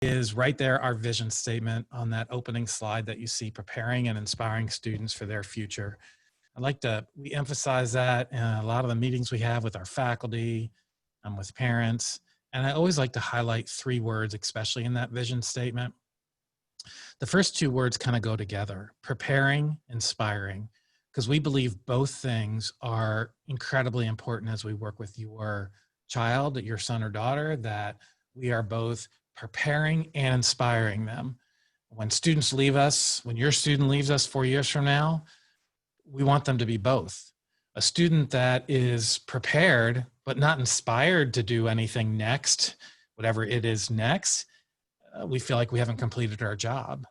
is right there, our vision statement on that opening slide that you see, preparing and inspiring students for their future. We emphasize that in a lot of the meetings we have with our faculty, with parents. And I always like to highlight three words, especially in that vision statement. The first two words kind of go together: preparing, inspiring, because we believe both things are incredibly important as we work with your child, your son or daughter, that we are both preparing and inspiring them. When students leave us, when your student leaves us 4 years from now, we want them to be both. A student that is prepared but not inspired to do anything next, whatever it is next, we feel like we haven't completed our job.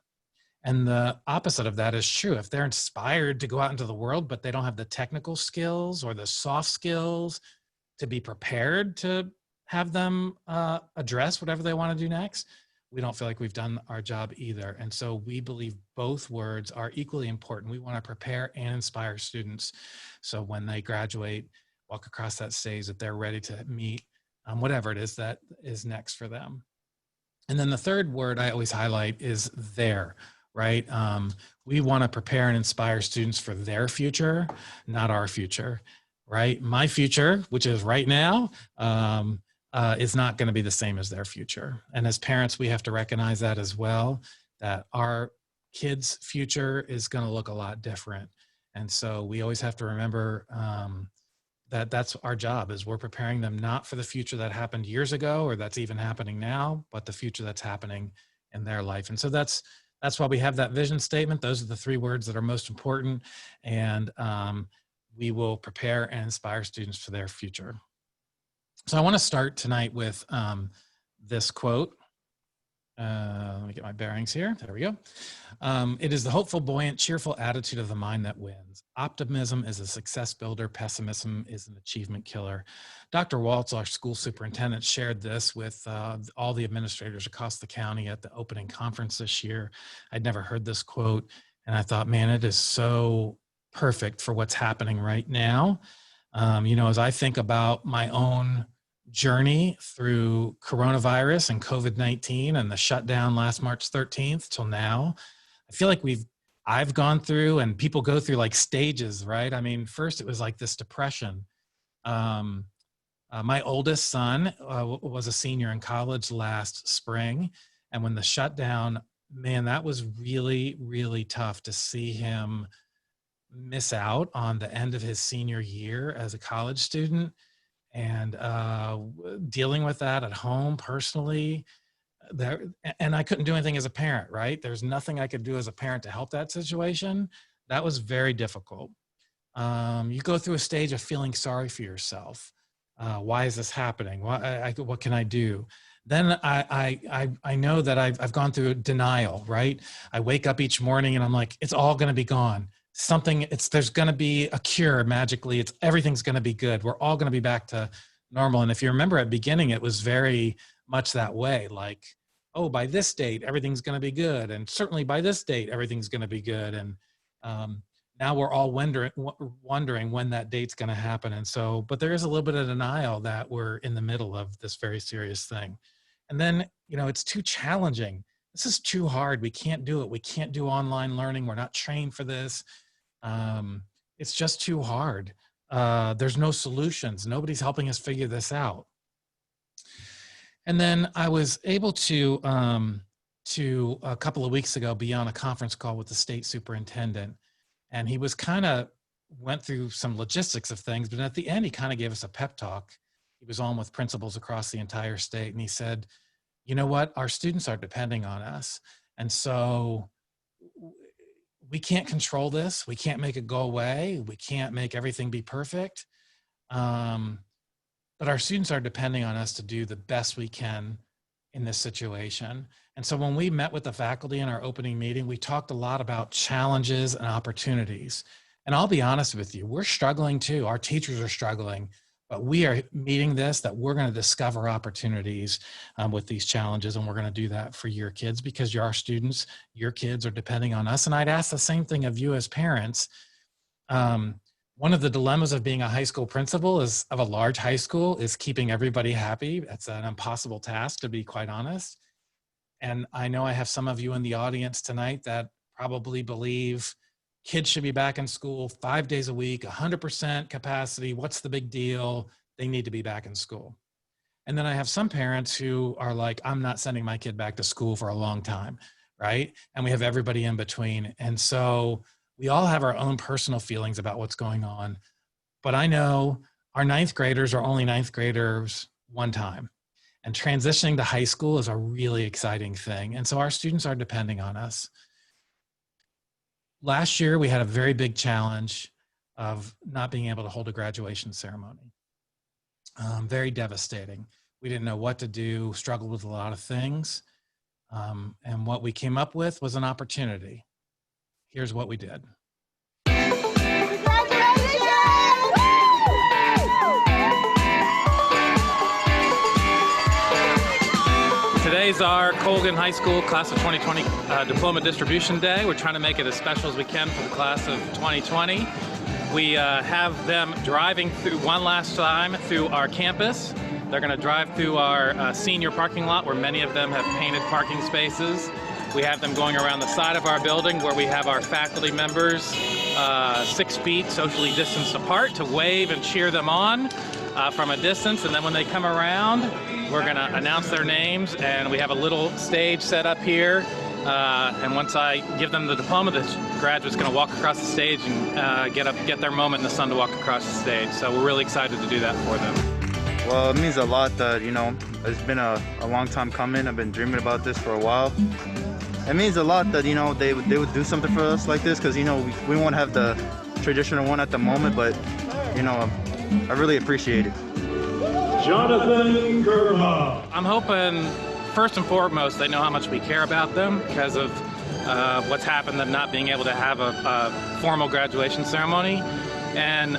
And the opposite of that is true. If they're inspired to go out into the world, but they don't have the technical skills or the soft skills to be prepared to have them address whatever they want to do next, we don't feel like we've done our job either. And so we believe both words are equally important. We want to prepare and inspire students, so when they graduate, walk across that stage, that they're ready to meet whatever it is that is next for them. And then the third word I always highlight is there, right? We want to prepare and inspire students for their future, not our future, right? My future, which is right now, is not going to be the same as their future. And as parents, we have to recognize that as well, that our kids' future is going to look a lot different. And so we always have to remember that that's our job, is we're preparing them not for the future that happened years ago or that's even happening now, but the future that's happening in their life. And so that's why we have that vision statement. Those are the three words that are most important. And we will prepare and inspire students for their future. So I want to start tonight with this quote. Let me get my bearings here. There we go. It is the hopeful, buoyant, cheerful attitude of the mind that wins. Optimism is a success builder. Pessimism is an achievement killer. Dr. Waltz, our school superintendent, shared this with all the administrators across the county at the opening conference this year. I'd never heard this quote, and I thought, man, it is so perfect for what's happening right now. As I think about my own journey through coronavirus and COVID-19 and the shutdown last March 13th till now, I feel like I've gone through, and people go through like stages, right? I mean, first it was like this depression. My oldest son was a senior in college last spring. And when the shutdown, man, that was really, really tough to see him miss out on the end of his senior year as a college student. And dealing with that at home personally, and I couldn't do anything as a parent, right? There's nothing I could do as a parent to help that situation. That was very difficult. You go through a stage of feeling sorry for yourself. Why is this happening? What can I do? Then I know that I've gone through denial, right? I wake up each morning and I'm like, it's all going to be gone. There's going to be a cure magically. Everything's going to be good. We're all going to be back to normal. And if you remember at the beginning, it was very much that way. Like, oh, by this date, everything's going to be good. And certainly by this date, everything's going to be good. And now we're all wondering when that date's going to happen. And so, but there is a little bit of denial that we're in the middle of this very serious thing. And then, it's too challenging. This is too hard. We can't do it. We can't do online learning. We're not trained for this. It's just too hard. There's no solutions. Nobody's helping us figure this out. And then I was able to a couple of weeks ago be on a conference call with the state superintendent, and he was went through some logistics of things, but at the end, he kind of gave us a pep talk. He was on with principals across the entire state, and he said, you know what, our students are depending on us. And so we can't control this. We can't make it go away. We can't make everything be perfect. But our students are depending on us to do the best we can in this situation. And so when we met with the faculty in our opening meeting, we talked a lot about challenges and opportunities. And I'll be honest with you, we're struggling too. Our teachers are struggling, but we are meeting this, that we're going to discover opportunities with these challenges. And we're going to do that for your kids, because you're our students, your kids are depending on us. And I'd ask the same thing of you as parents. One of the dilemmas of being a high school principal of a large high school is keeping everybody happy. That's an impossible task, to be quite honest. And I know I have some of you in the audience tonight that probably believe kids should be back in school 5 days a week, 100% capacity. What's the big deal? They need to be back in school. And then I have some parents who are like, I'm not sending my kid back to school for a long time, right? And we have everybody in between. And so we all have our own personal feelings about what's going on. But I know our ninth graders are only ninth graders one time. And transitioning to high school is a really exciting thing. And so our students are depending on us. Last year, we had a very big challenge of not being able to hold a graduation ceremony. Very devastating. We didn't know what to do, struggled with a lot of things. And what we came up with was an opportunity. Here's what we did. Today's our Colgan High School Class of 2020 Diploma Distribution Day. We're trying to make it as special as we can for the Class of 2020. We have them driving through one last time through our campus. They're going to drive through our senior parking lot where many of them have painted parking spaces. We have them going around the side of our building where we have our faculty members 6 feet socially distanced apart to wave and cheer them on from a distance. And then when they come around, we're going to announce their names, and we have a little stage set up here. And once I give them the diploma, the graduate's going to walk across the stage and get their moment in the sun to walk across the stage. So we're really excited to do that for them. Well, it means a lot that, it's been a long time coming. I've been dreaming about this for a while. It means a lot that, they would do something for us like this, because, we won't have the traditional one at the moment, but, I really appreciate it. Jonathan Germa. I'm hoping, first and foremost, they know how much we care about them because of what's happened, them not being able to have a formal graduation ceremony, and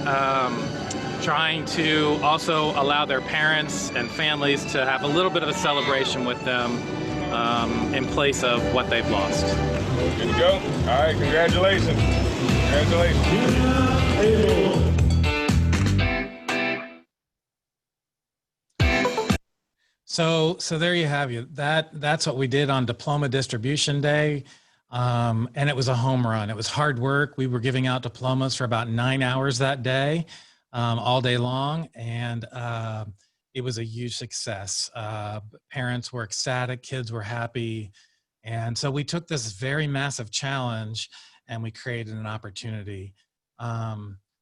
trying to also allow their parents and families to have a little bit of a celebration with them in place of what they've lost. Good to go? All right, congratulations. Congratulations. So there you have you. That's what we did on Diploma Distribution Day. And it was a home run. It was hard work. We were giving out diplomas for about 9 hours that day, all day long. And it was a huge success. Parents were ecstatic, kids were happy. And so we took this very massive challenge and we created an opportunity.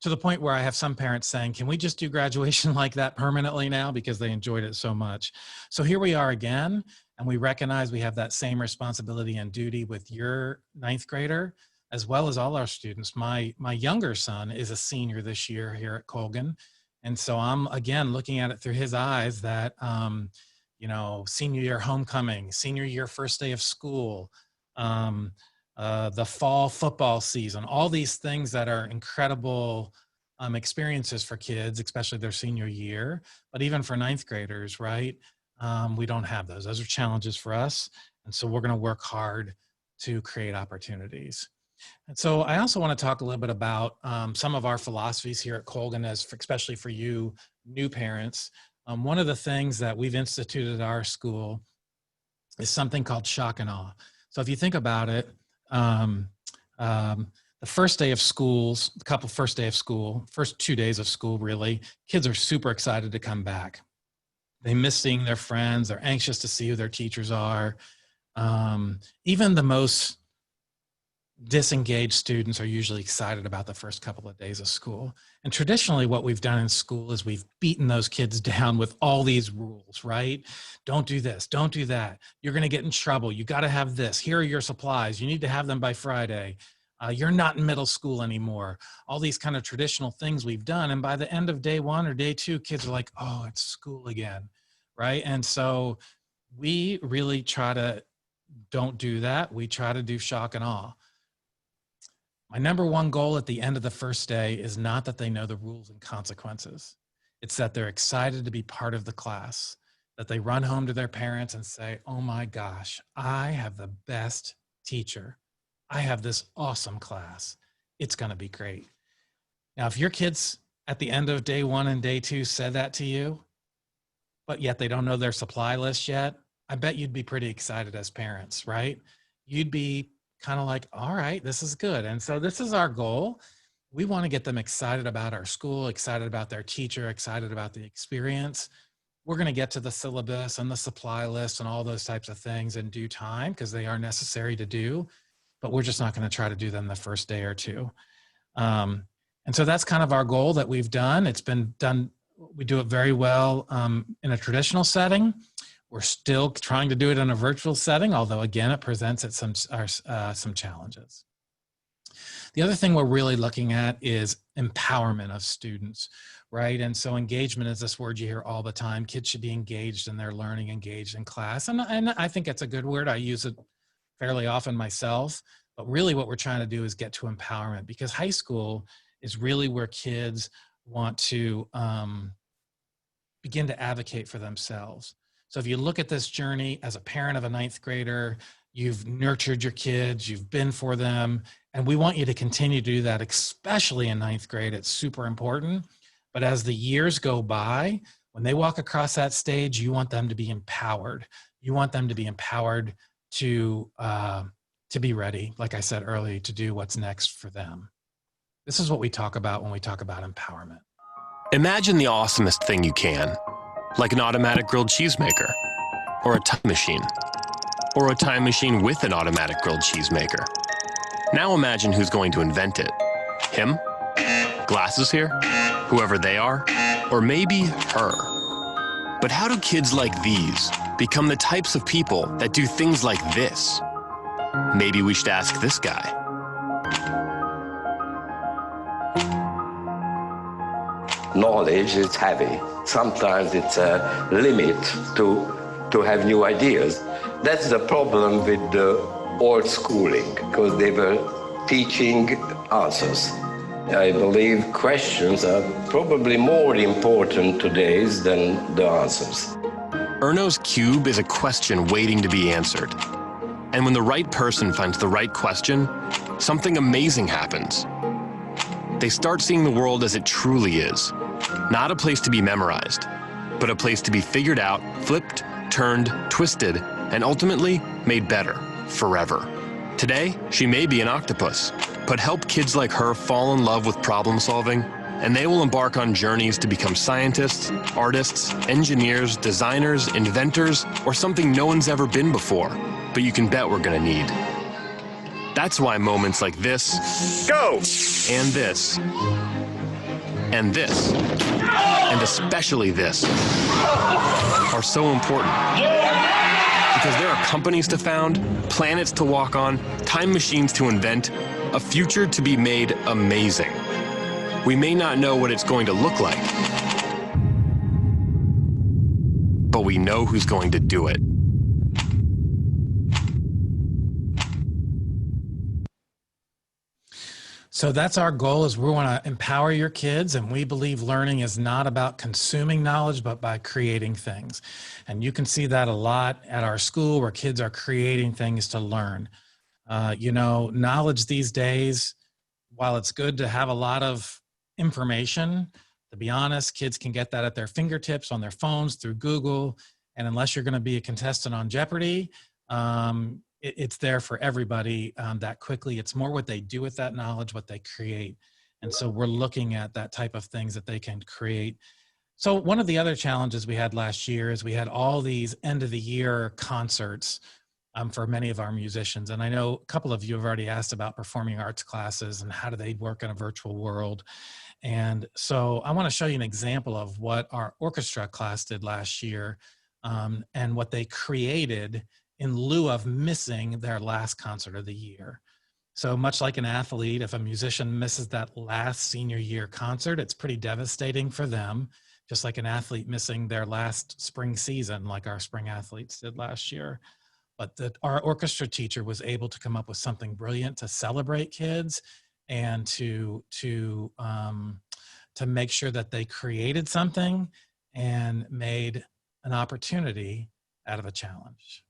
To the point where I have some parents saying, can we just do graduation like that permanently now, because they enjoyed it so much. So here we are again, and we recognize we have that same responsibility and duty with your ninth grader, as well as all our students. My younger son is a senior this year here at Colgan. And so I'm, again, looking at it through his eyes that, senior year homecoming, senior year first day of school, the fall football season, all these things that are incredible experiences for kids, especially their senior year, but even for ninth graders, right? We don't have those. Those are challenges for us. And so we're going to work hard to create opportunities. And so I also want to talk a little bit about some of our philosophies here at Colgan, especially for you new parents. One of the things that we've instituted at our school is something called shock and awe. So if you think about it, the first day of schools, first 2 days of school, really, kids are super excited to come back. They miss seeing their friends. They're anxious to see who their teachers are. Even the most disengaged students are usually excited about the first couple of days of school. And traditionally what we've done in school is we've beaten those kids down with all these rules, right? Don't do this, don't do that. You're gonna get in trouble. You gotta have this. Here are your supplies. You need to have them by Friday. You're not in middle school anymore. All these kind of traditional things we've done. And by the end of day 1 or day 2, kids are like, oh, it's school again, right? And so we really try to don't do that. We try to do shock and awe. My number one goal at the end of the first day is not that they know the rules and consequences. It's that they're excited to be part of the class, that they run home to their parents and say, oh my gosh, I have the best teacher. I have this awesome class. It's going to be great. Now, if your kids at the end of day 1 and day 2 said that to you, but yet they don't know their supply list yet, I bet you'd be pretty excited as parents, right? You'd be kind of like, all right, this is good. And so this is our goal. We want to get them excited about our school, excited about their teacher, excited about the experience. We're going to get to the syllabus and the supply list and all those types of things in due time because they are necessary to do, but we're just not going to try to do them the first day or two. And so that's kind of our goal that we've done. It's been done. We do it very well in a traditional setting. We're still trying to do it in a virtual setting, although again, it presents at some challenges. The other thing we're really looking at is empowerment of students, right? And so engagement is this word you hear all the time. Kids should be engaged in their learning, engaged in class. And I think it's a good word. I use it fairly often myself, but really what we're trying to do is get to empowerment, because high school is really where kids want to begin to advocate for themselves. So if you look at this journey as a parent of a ninth grader, you've nurtured your kids, you've been for them, and we want you to continue to do that, especially in ninth grade. It's super important. But as the years go by, when they walk across that stage, you want them to be empowered. You want them to be empowered to be ready, like I said earlier, to do what's next for them. This is what we talk about when we talk about empowerment. Imagine the awesomest thing you can, like an automatic grilled cheese maker, or a time machine, or a time machine with an automatic grilled cheese maker. Now imagine who's going to invent it. Him? Glasses here? Whoever they are? Or maybe her? But how do kids like these become the types of people that do things like this? Maybe we should ask this guy. Knowledge is heavy. Sometimes it's a limit to have new ideas. That's the problem with the old schooling, because they were teaching answers. I believe questions are probably more important today than the answers. Erno's cube is a question waiting to be answered. And when the right person finds the right question, something amazing happens. They start seeing the world as it truly is. Not a place to be memorized, but a place to be figured out, flipped, turned, twisted, and ultimately made better, forever. Today, she may be an octopus, but help kids like her fall in love with problem solving, and they will embark on journeys to become scientists, artists, engineers, designers, inventors, or something no one's ever been before, but you can bet we're gonna need. That's why moments like this, Go! and this, and this, and especially this, are so important. Because there are companies to found, planets to walk on, time machines to invent, a future to be made amazing. We may not know what it's going to look like, but we know who's going to do it. So that's our goal, is we want to empower your kids, and we believe learning is not about consuming knowledge, but by creating things. And you can see that a lot at our school, where kids are creating things to learn. You know, knowledge these days, while it's good to have a lot of information, to be honest, kids can get that at their fingertips on their phones through Google. And unless you're going to be a contestant on Jeopardy, it's there for everybody that quickly. It's more what they do with that knowledge, what they create. And so we're looking at that type of things that they can create. So one of the other challenges we had last year is we had all these end of the year concerts for many of our musicians. And I know a couple of you have already asked about performing arts classes and how do they work in a virtual world. And so I want to show you an example of what our orchestra class did last year and what they created in lieu of missing their last concert of the year. So much like an athlete, if a musician misses that last senior year concert, it's pretty devastating for them, just like an athlete missing their last spring season, like our spring athletes did last year. But our orchestra teacher was able to come up with something brilliant to celebrate kids and to make sure that they created something and made an opportunity out of a challenge.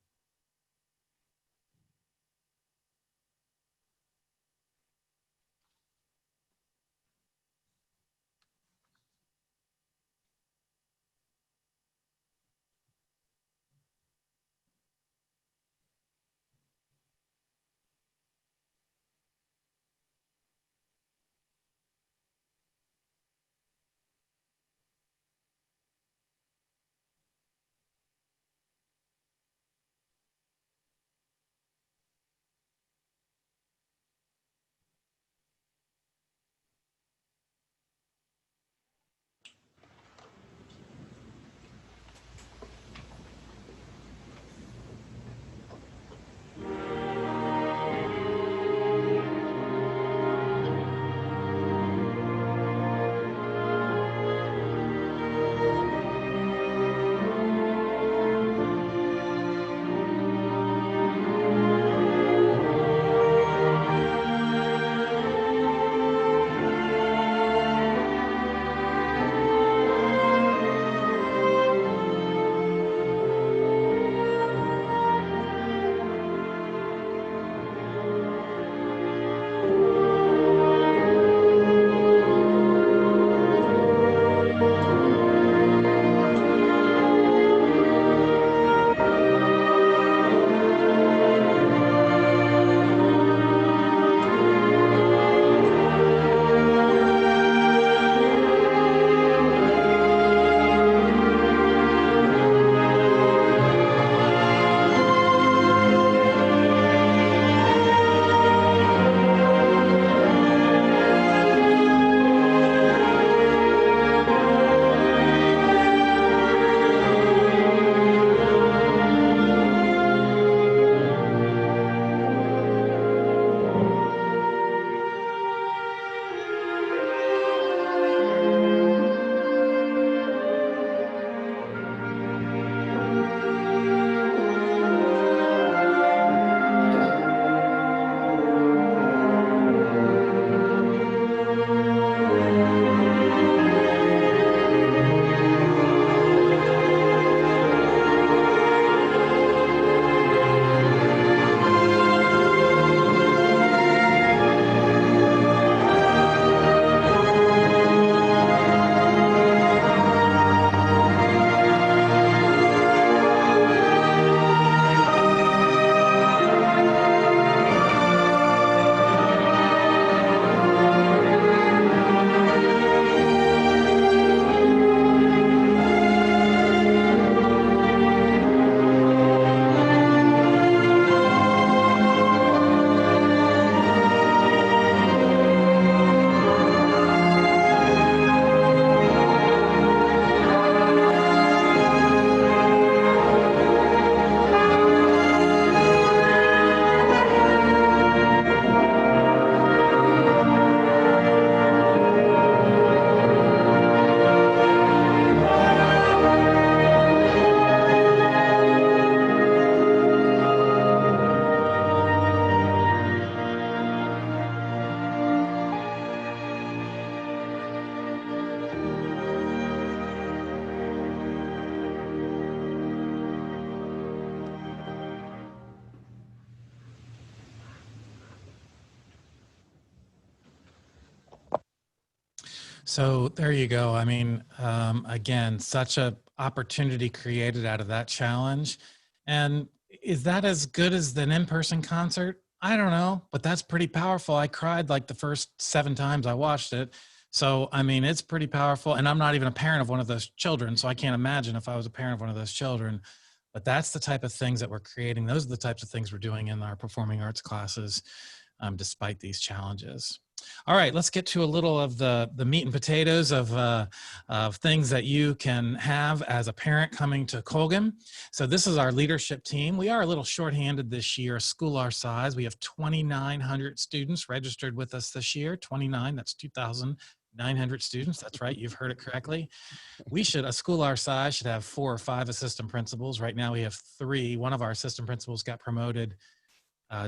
So there you go. I mean, again, such a opportunity created out of that challenge. And is that as good as an in-person concert? I don't know, but that's pretty powerful. I cried like the first 7 times I watched it. So, I mean, it's pretty powerful. And I'm not even a parent of one of those children. So I can't imagine if I was a parent of one of those children. But that's the type of things that we're creating. Those are the types of things we're doing in our performing arts classes, despite these challenges. All right, let's get to a little of the meat and potatoes of things that you can have as a parent coming to Colgan. So this is our leadership team. We are a little shorthanded this year, a school our size. We have 2,900 students registered with us this year. 29, that's 2,900 students. That's right, you've heard it correctly. A school our size should have 4 or 5 assistant principals. Right now we have 3. One of our assistant principals got promoted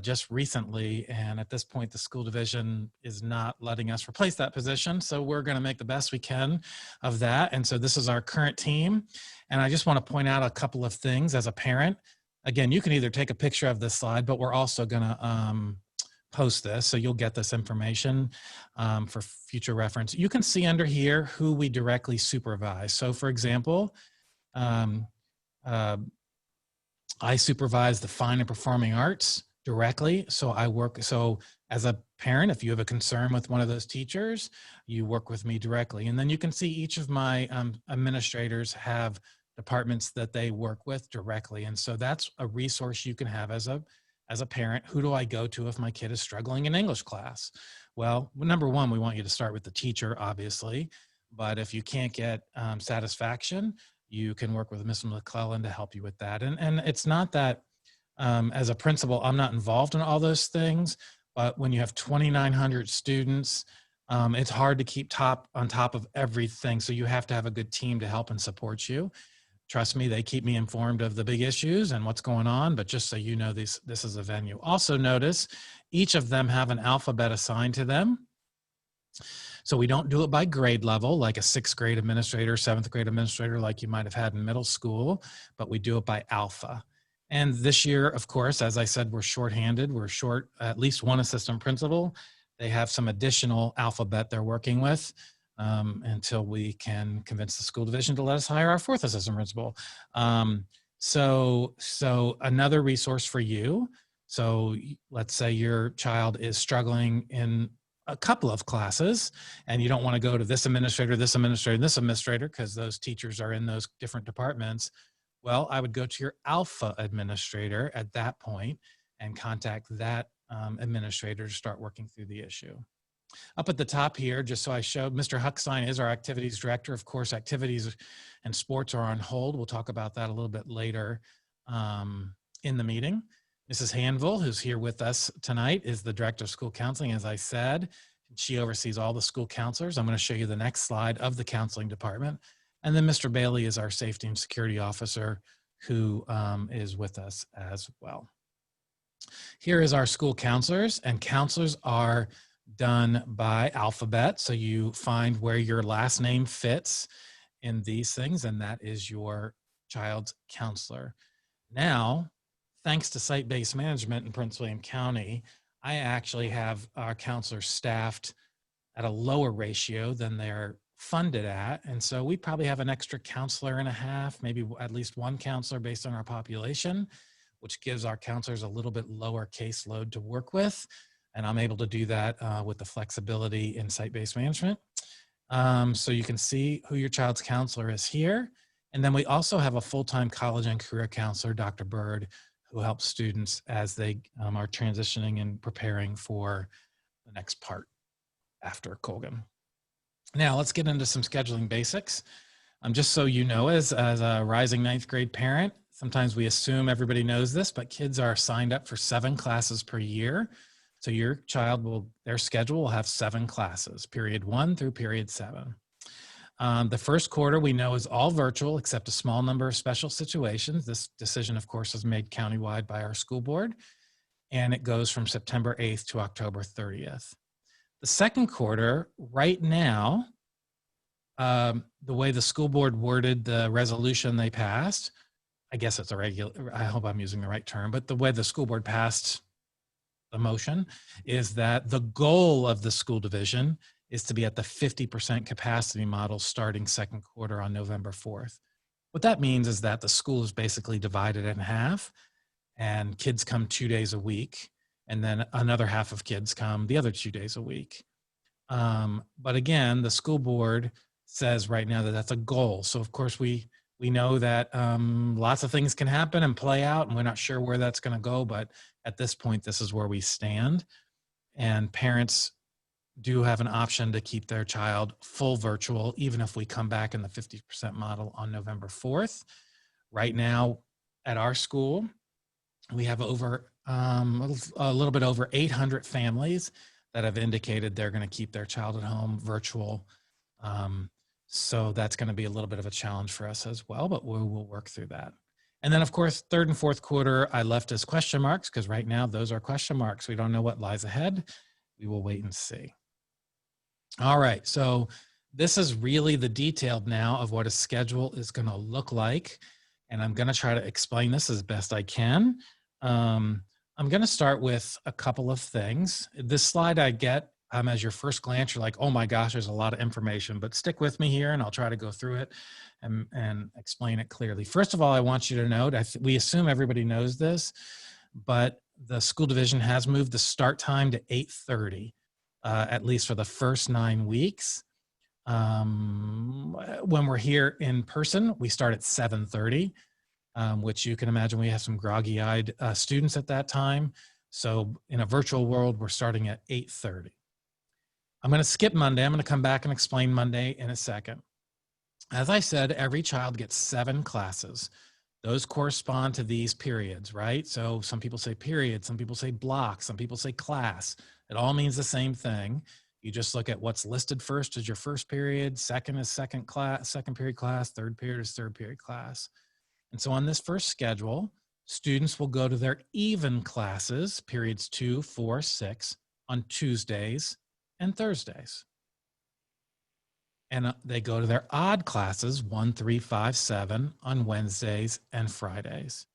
just recently, and at this point the school division is not letting us replace that position, so we're going to make the best we can of that. And so this is our current team, and I just want to point out a couple of things as a parent. Again, you can either take a picture of this slide, but we're also going to post this, so you'll get this information for future reference. You can see under here who we directly supervise. So for example, I supervise the fine and performing arts directly. So as a parent, if you have a concern with one of those teachers, you work with me directly. And then you can see each of my administrators have departments that they work with directly. And so that's a resource you can have as a parent. Who do I go to if my kid is struggling in English class? Well, number one, we want you to start with the teacher, obviously. But if you can't get satisfaction, you can work with Ms. McClellan to help you with that. And it's not that as a principal, I'm not involved in all those things, but when you have 2,900 students, it's hard to keep on top of everything. So you have to have a good team to help and support you. Trust me, they keep me informed of the big issues and what's going on, but just so you know, this is a venue. Also notice, each of them have an alphabet assigned to them. So we don't do it by grade level, like a 6th grade administrator, 7th grade administrator, like you might have had in middle school, but we do it by alpha. And this year, of course, as I said, we're shorthanded. We're short at least 1 assistant principal. They have some additional alphabet they're working with until we can convince the school division to let us hire our 4th assistant principal. So another resource for you. So let's say your child is struggling in a couple of classes and you don't want to go to this administrator, this administrator, this administrator, because those teachers are in those different departments. Well, I would go to your alpha administrator at that point and contact that administrator to start working through the issue. Up at the top here, just so I showed, Mr. Huckstein is our activities director. Of course, activities and sports are on hold. We'll talk about that a little bit later in the meeting. Mrs. Hanville, who's here with us tonight, is the director of school counseling, as I said. She oversees all the school counselors. I'm going to show you the next slide of the counseling department. And then Mr. Bailey is our safety and security officer who is with us as well. Here is our school counselors, and counselors are done by alphabet. So you find where your last name fits in these things, and that is your child's counselor. Now, thanks to site-based management in Prince William County, I actually have our counselors staffed at a lower ratio than they're funded at. And so we probably have an extra counselor and a half, maybe at least 1 counselor based on our population, which gives our counselors a little bit lower caseload to work with. And I'm able to do that with the flexibility in site-based management. So you can see who your child's counselor is here. And then we also have a full-time college and career counselor, Dr. Bird, who helps students as they are transitioning and preparing for the next part after Colgan. Now let's get into some scheduling basics. Just so you know, as a rising 9th grade parent, sometimes we assume everybody knows this, but kids are signed up for 7 classes per year. So your child their schedule will have 7 classes, period 1 through period 7. The first quarter we know is all virtual except a small number of special situations. This decision, of course, is made countywide by our school board, and it goes from September 8th to October 30th. The second quarter, right now, the way the school board worded the resolution they passed, I guess it's I hope I'm using the right term, but the way the school board passed the motion is that the goal of the school division is to be at the 50% capacity model starting second quarter on November 4th. What that means is that the school is basically divided in half, and kids come 2 days a week, and then another half of kids come the other 2 days a week. But again, the school board says right now that that's a goal. So of course we know that lots of things can happen and play out, and we're not sure where that's going to go. But at this point, this is where we stand. And parents do have an option to keep their child full virtual, even if we come back in the 50% model on November 4th. Right now at our school, we have over a little bit over 800 families that have indicated they're going to keep their child at home virtual. So that's going to be a little bit of a challenge for us as well, but we will work through that. And then of course, third and fourth quarter, I left as question marks because right now those are question marks. We don't know what lies ahead. We will wait and see. All right, so this is really the detailed now of what a schedule is going to look like. And I'm going to try to explain this as best I can. I'm going to start with a couple of things. This slide I get as your first glance, you're like, oh my gosh, there's a lot of information, but stick with me here and I'll try to go through it and explain it clearly. First of all, I want you to note, we assume everybody knows this, but the school division has moved the start time to 8:30, at least for the first 9 weeks. When we're here in person, we start at 7:30. Which you can imagine we have some groggy-eyed students at that time. So in a virtual world, we're starting at 8:30. I'm going to skip Monday. I'm going to come back and explain Monday in a second. As I said, every child gets 7 classes. Those correspond to these periods, right? So some people say period, some people say block, some people say class. It all means the same thing. You just look at what's listed first as your first period, second is second period class, third period is third period class. And so on this first schedule, students will go to their even classes, periods 2, 4, 6, on Tuesdays and Thursdays. And they go to their odd classes, 1, 3, 5, 7, on Wednesdays and Fridays.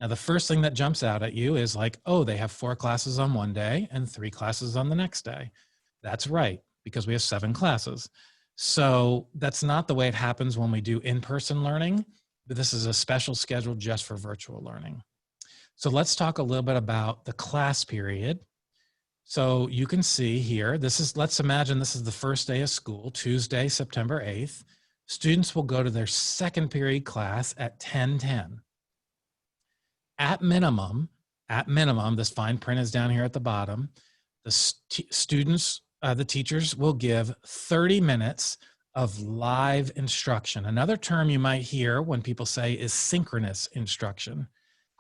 Now, the first thing that jumps out at you is like, oh, they have 4 classes on one day and 3 classes on the next day. That's right, because we have 7 classes. So that's not the way it happens when we do in-person learning. But this is a special schedule just for virtual learning. So let's talk a little bit about the class period. So you can see here, let's imagine this is the first day of school, Tuesday, September 8th. Students will go to their second period class at 10:10. At minimum, this fine print is down here at the bottom, the teachers will give 30 minutes of live instruction. Another term you might hear when people say is synchronous instruction.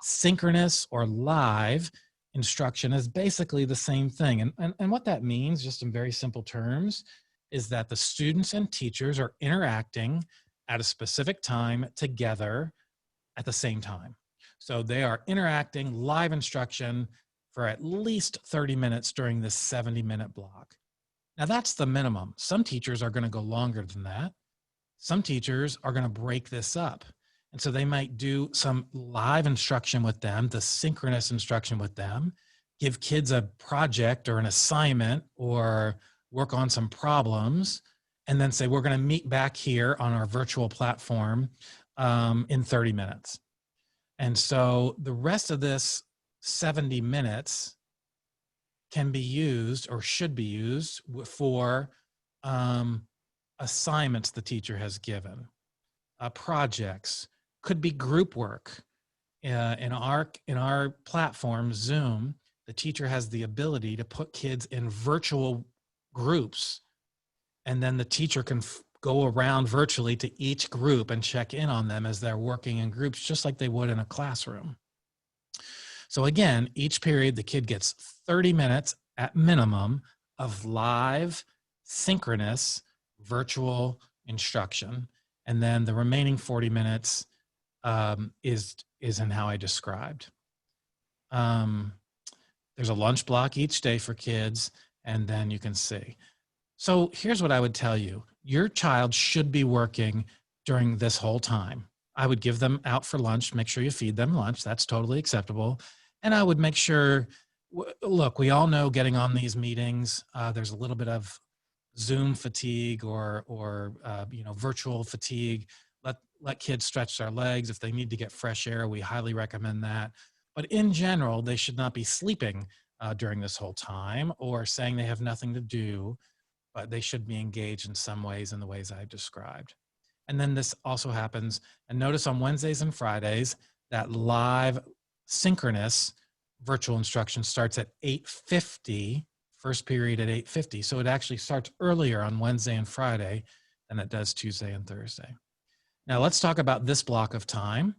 Synchronous or live instruction is basically the same thing. And what that means, just in very simple terms, is that the students and teachers are interacting at a specific time together at the same time. So they are interacting live instruction for at least 30 minutes during this 70-minute block. Now that's the minimum. Some teachers are going to go longer than that. Some teachers are going to break this up. And so they might do some live instruction with them, the synchronous instruction with them, give kids a project or an assignment or work on some problems, and then say, we're going to meet back here on our virtual platform in 30 minutes. And so the rest of this 70 minutes can be used or should be used for assignments the teacher has given, projects, could be group work. In our platform, Zoom, the teacher has the ability to put kids in virtual groups, and then the teacher can go around virtually to each group and check in on them as they're working in groups, just like they would in a classroom. So again, each period, the kid gets 30 minutes at minimum of live, synchronous, virtual instruction. And then the remaining 40 minutes is in how I described. There's a lunch block each day for kids, and then you can see. So here's what I would tell you. Your child should be working during this whole time. I would give them out for lunch, make sure you feed them lunch. That's totally acceptable. And I would make sure, look, we all know getting on these meetings, there's a little bit of Zoom fatigue or virtual fatigue. Let kids stretch their legs. If they need to get fresh air, we highly recommend that. But in general, they should not be sleeping during this whole time or saying they have nothing to do, but they should be engaged in some ways in the ways I've described. And then this also happens, and notice on Wednesdays and Fridays, that live synchronous virtual instruction starts at 8:50, first period at 8:50. So it actually starts earlier on Wednesday and Friday than it does Tuesday and Thursday. Now let's talk about this block of time.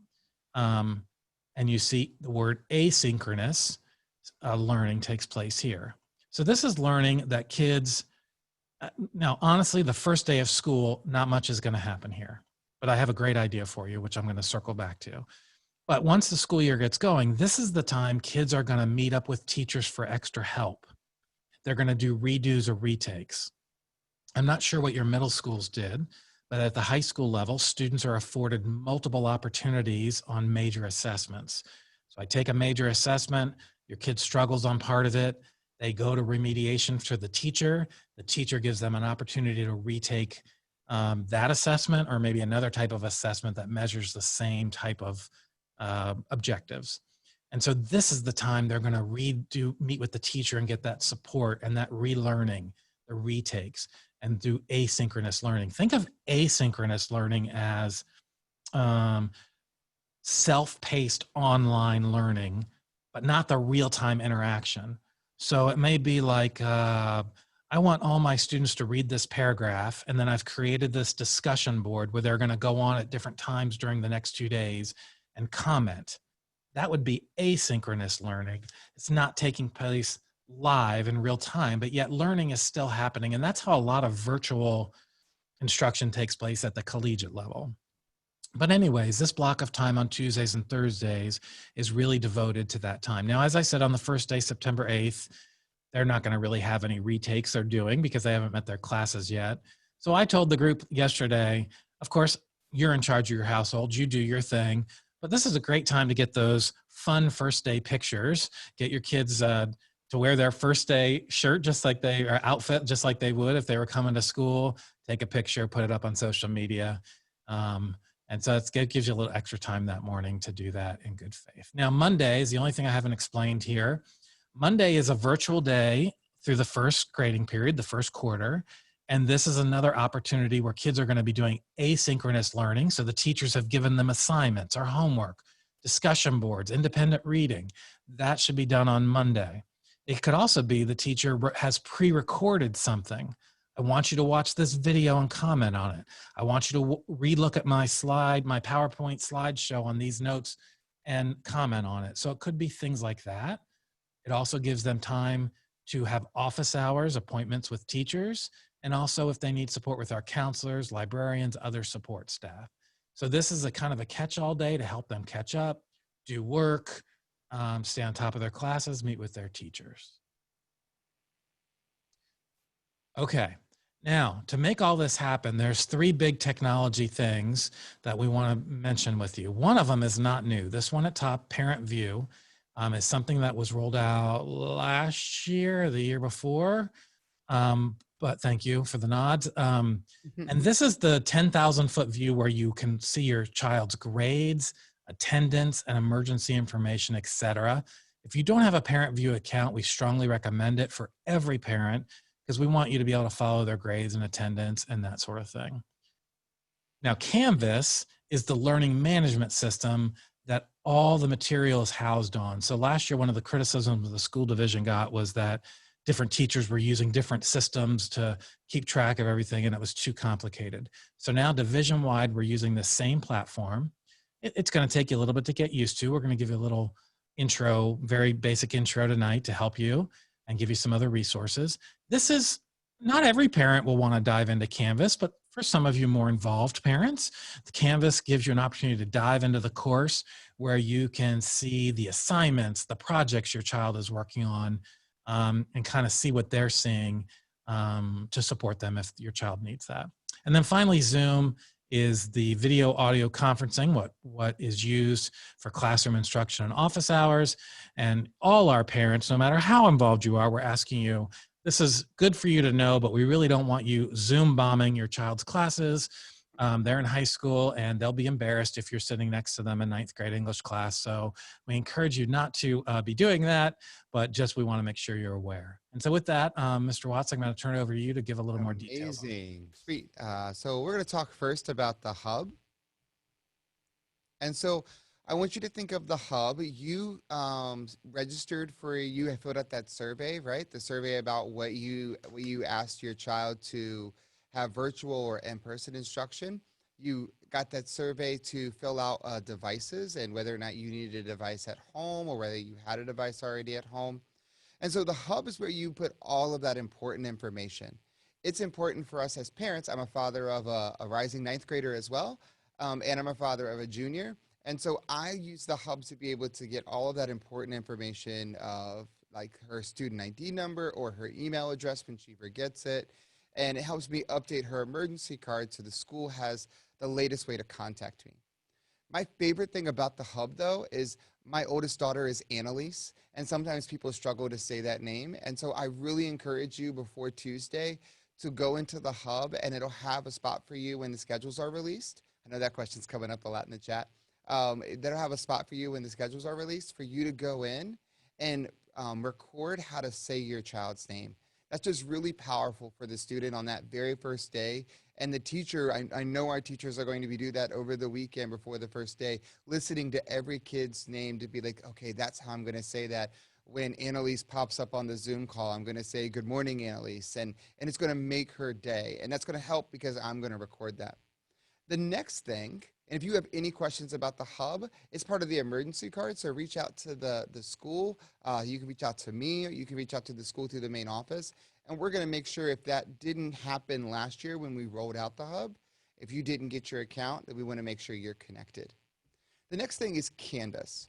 And you see the word asynchronous learning takes place here. So this is learning that kids, now honestly, the first day of school, not much is going to happen here. But I have a great idea for you, which I'm going to circle back to. But once the school year gets going, this is the time kids are going to meet up with teachers for extra help. They're going to do redos or retakes. I'm not sure what your middle schools did, but at the high school level, students are afforded multiple opportunities on major assessments. So I take a major assessment, your kid struggles on part of it, they go to remediation to the teacher gives them an opportunity to retake that assessment or maybe another type of assessment that measures the same type of objectives. And so this is the time they're going to meet with the teacher and get that support and that relearning, the retakes, and do asynchronous learning. Think of asynchronous learning as self-paced online learning, but not the real-time interaction. So it may be like, I want all my students to read this paragraph, and then I've created this discussion board where they're going to go on at different times during the next 2 days and comment. That would be asynchronous learning. It's not taking place live in real time, but yet learning is still happening. And that's how a lot of virtual instruction takes place at the collegiate level. But anyways, this block of time on Tuesdays and Thursdays is really devoted to that time. Now, as I said, on the first day, September 8th, they're not going to really have any retakes they're doing because they haven't met their classes yet. So I told the group yesterday, of course, you're in charge of your household, you do your thing, but this is a great time to get those fun first day pictures, get your kids to wear their first day shirt or outfit just like they would if they were coming to school, take a picture, put it up on social media. And so it gives you a little extra time that morning to do that in good faith. Now, Monday is the only thing I haven't explained here. Monday is a virtual day through the first grading period, the first quarter. And this is another opportunity where kids are going to be doing asynchronous learning. So the teachers have given them assignments or homework, discussion boards, independent reading. That should be done on Monday. It could also be the teacher has pre-recorded something. I want you to watch this video and comment on it. I want you to re-look at my PowerPoint slideshow on these notes and comment on it. So it could be things like that. It also gives them time to have office hours, appointments with teachers, and also if they need support with our counselors, librarians, other support staff. So this is a kind of a catch-all day to help them catch up, do work, stay on top of their classes, meet with their teachers. Okay, now to make all this happen, there's 3 big technology things that we want to mention with you. One of them is not new. This one at top, Parent View, is something that was rolled out last year or the year before. But thank you for the nods. And this is the 10,000-foot view where you can see your child's grades, attendance, and emergency information, etc. If you don't have a Parent View account, we strongly recommend it for every parent because we want you to be able to follow their grades and attendance and that sort of thing. Now, Canvas is the learning management system that all the material is housed on. So last year, one of the criticisms the school division got was that different teachers were using different systems to keep track of everything and it was too complicated. So now division-wide, we're using the same platform. It's going to take you a little bit to get used to. We're going to give you a little intro, very basic intro tonight to help you and give you some other resources. This is, not every parent will want to dive into Canvas, but for some of you more involved parents, the Canvas gives you an opportunity to dive into the course where you can see the assignments, the projects your child is working on, and kind of see what they're seeing to support them if your child needs that. And then finally, Zoom is the video audio conferencing, what is used for classroom instruction and office hours. And all our parents, no matter how involved you are, we're asking you, This is good for you to know, but we really don't want you Zoom bombing your child's classes. They're in high school and they'll be embarrassed if you're sitting next to them in ninth grade English class. So we encourage you not to be doing that, but just we want to make sure you're aware. And so with that, Mr. Watts, I'm going to turn it over to you to give a little more details. Amazing. Sweet. So we're going to talk first about the hub. And so I want you to think of the hub. You registered for, you have filled out that survey, right? The survey about what you asked your child to have virtual or in-person instruction. You got that survey to fill out devices and whether or not you needed a device at home or whether you had a device already at home. And so the hub is where you put all of that important information. It's important for us as parents. I'm a father of a rising ninth grader as well, and I'm a father of a junior. And so I use the hub to be able to get all of that important information of like her student ID number or her email address when she forgets it. And it helps me update her emergency card so the school has the latest way to contact me. My favorite thing about the hub, though, is my oldest daughter is Annalise, and sometimes people struggle to say that name. And so I really encourage you before Tuesday to go into the hub, and it'll have a spot for you when the schedules are released. I know that question's coming up a lot in the chat. That'll have a spot for you when the schedules are released for you to go in and record how to say your child's name. That's just really powerful for the student on that very first day. And the teacher, I know our teachers are going to be do that over the weekend before the first day, listening to every kid's name to be like, okay, that's how I'm going to say that. When Annalise pops up on the Zoom call, I'm going to say, good morning, Annalise. And it's going to make her day. And that's going to help because I'm going to record that. The next thing, and if you have any questions about the hub, it's part of the emergency card. So reach out to the school. You can reach out to me, or you can reach out to the school through the main office. And we're going to make sure if that didn't happen last year when we rolled out the hub, if you didn't get your account, that we want to make sure you're connected. The next thing is Canvas.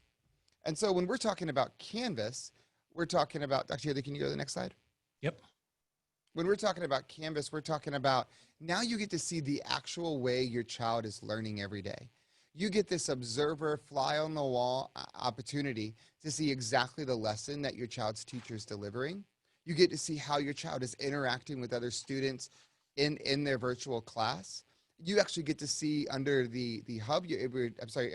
And so when we're talking about Canvas, we're talking about, actually, can you go to the next slide? Yep. When we're talking about Canvas, we're talking about now you get to see the actual way your child is learning every day. You get this observer, fly on the wall opportunity to see exactly the lesson that your child's teacher is delivering. You get to see how your child is interacting with other students in their virtual class. You actually get to see under the hub,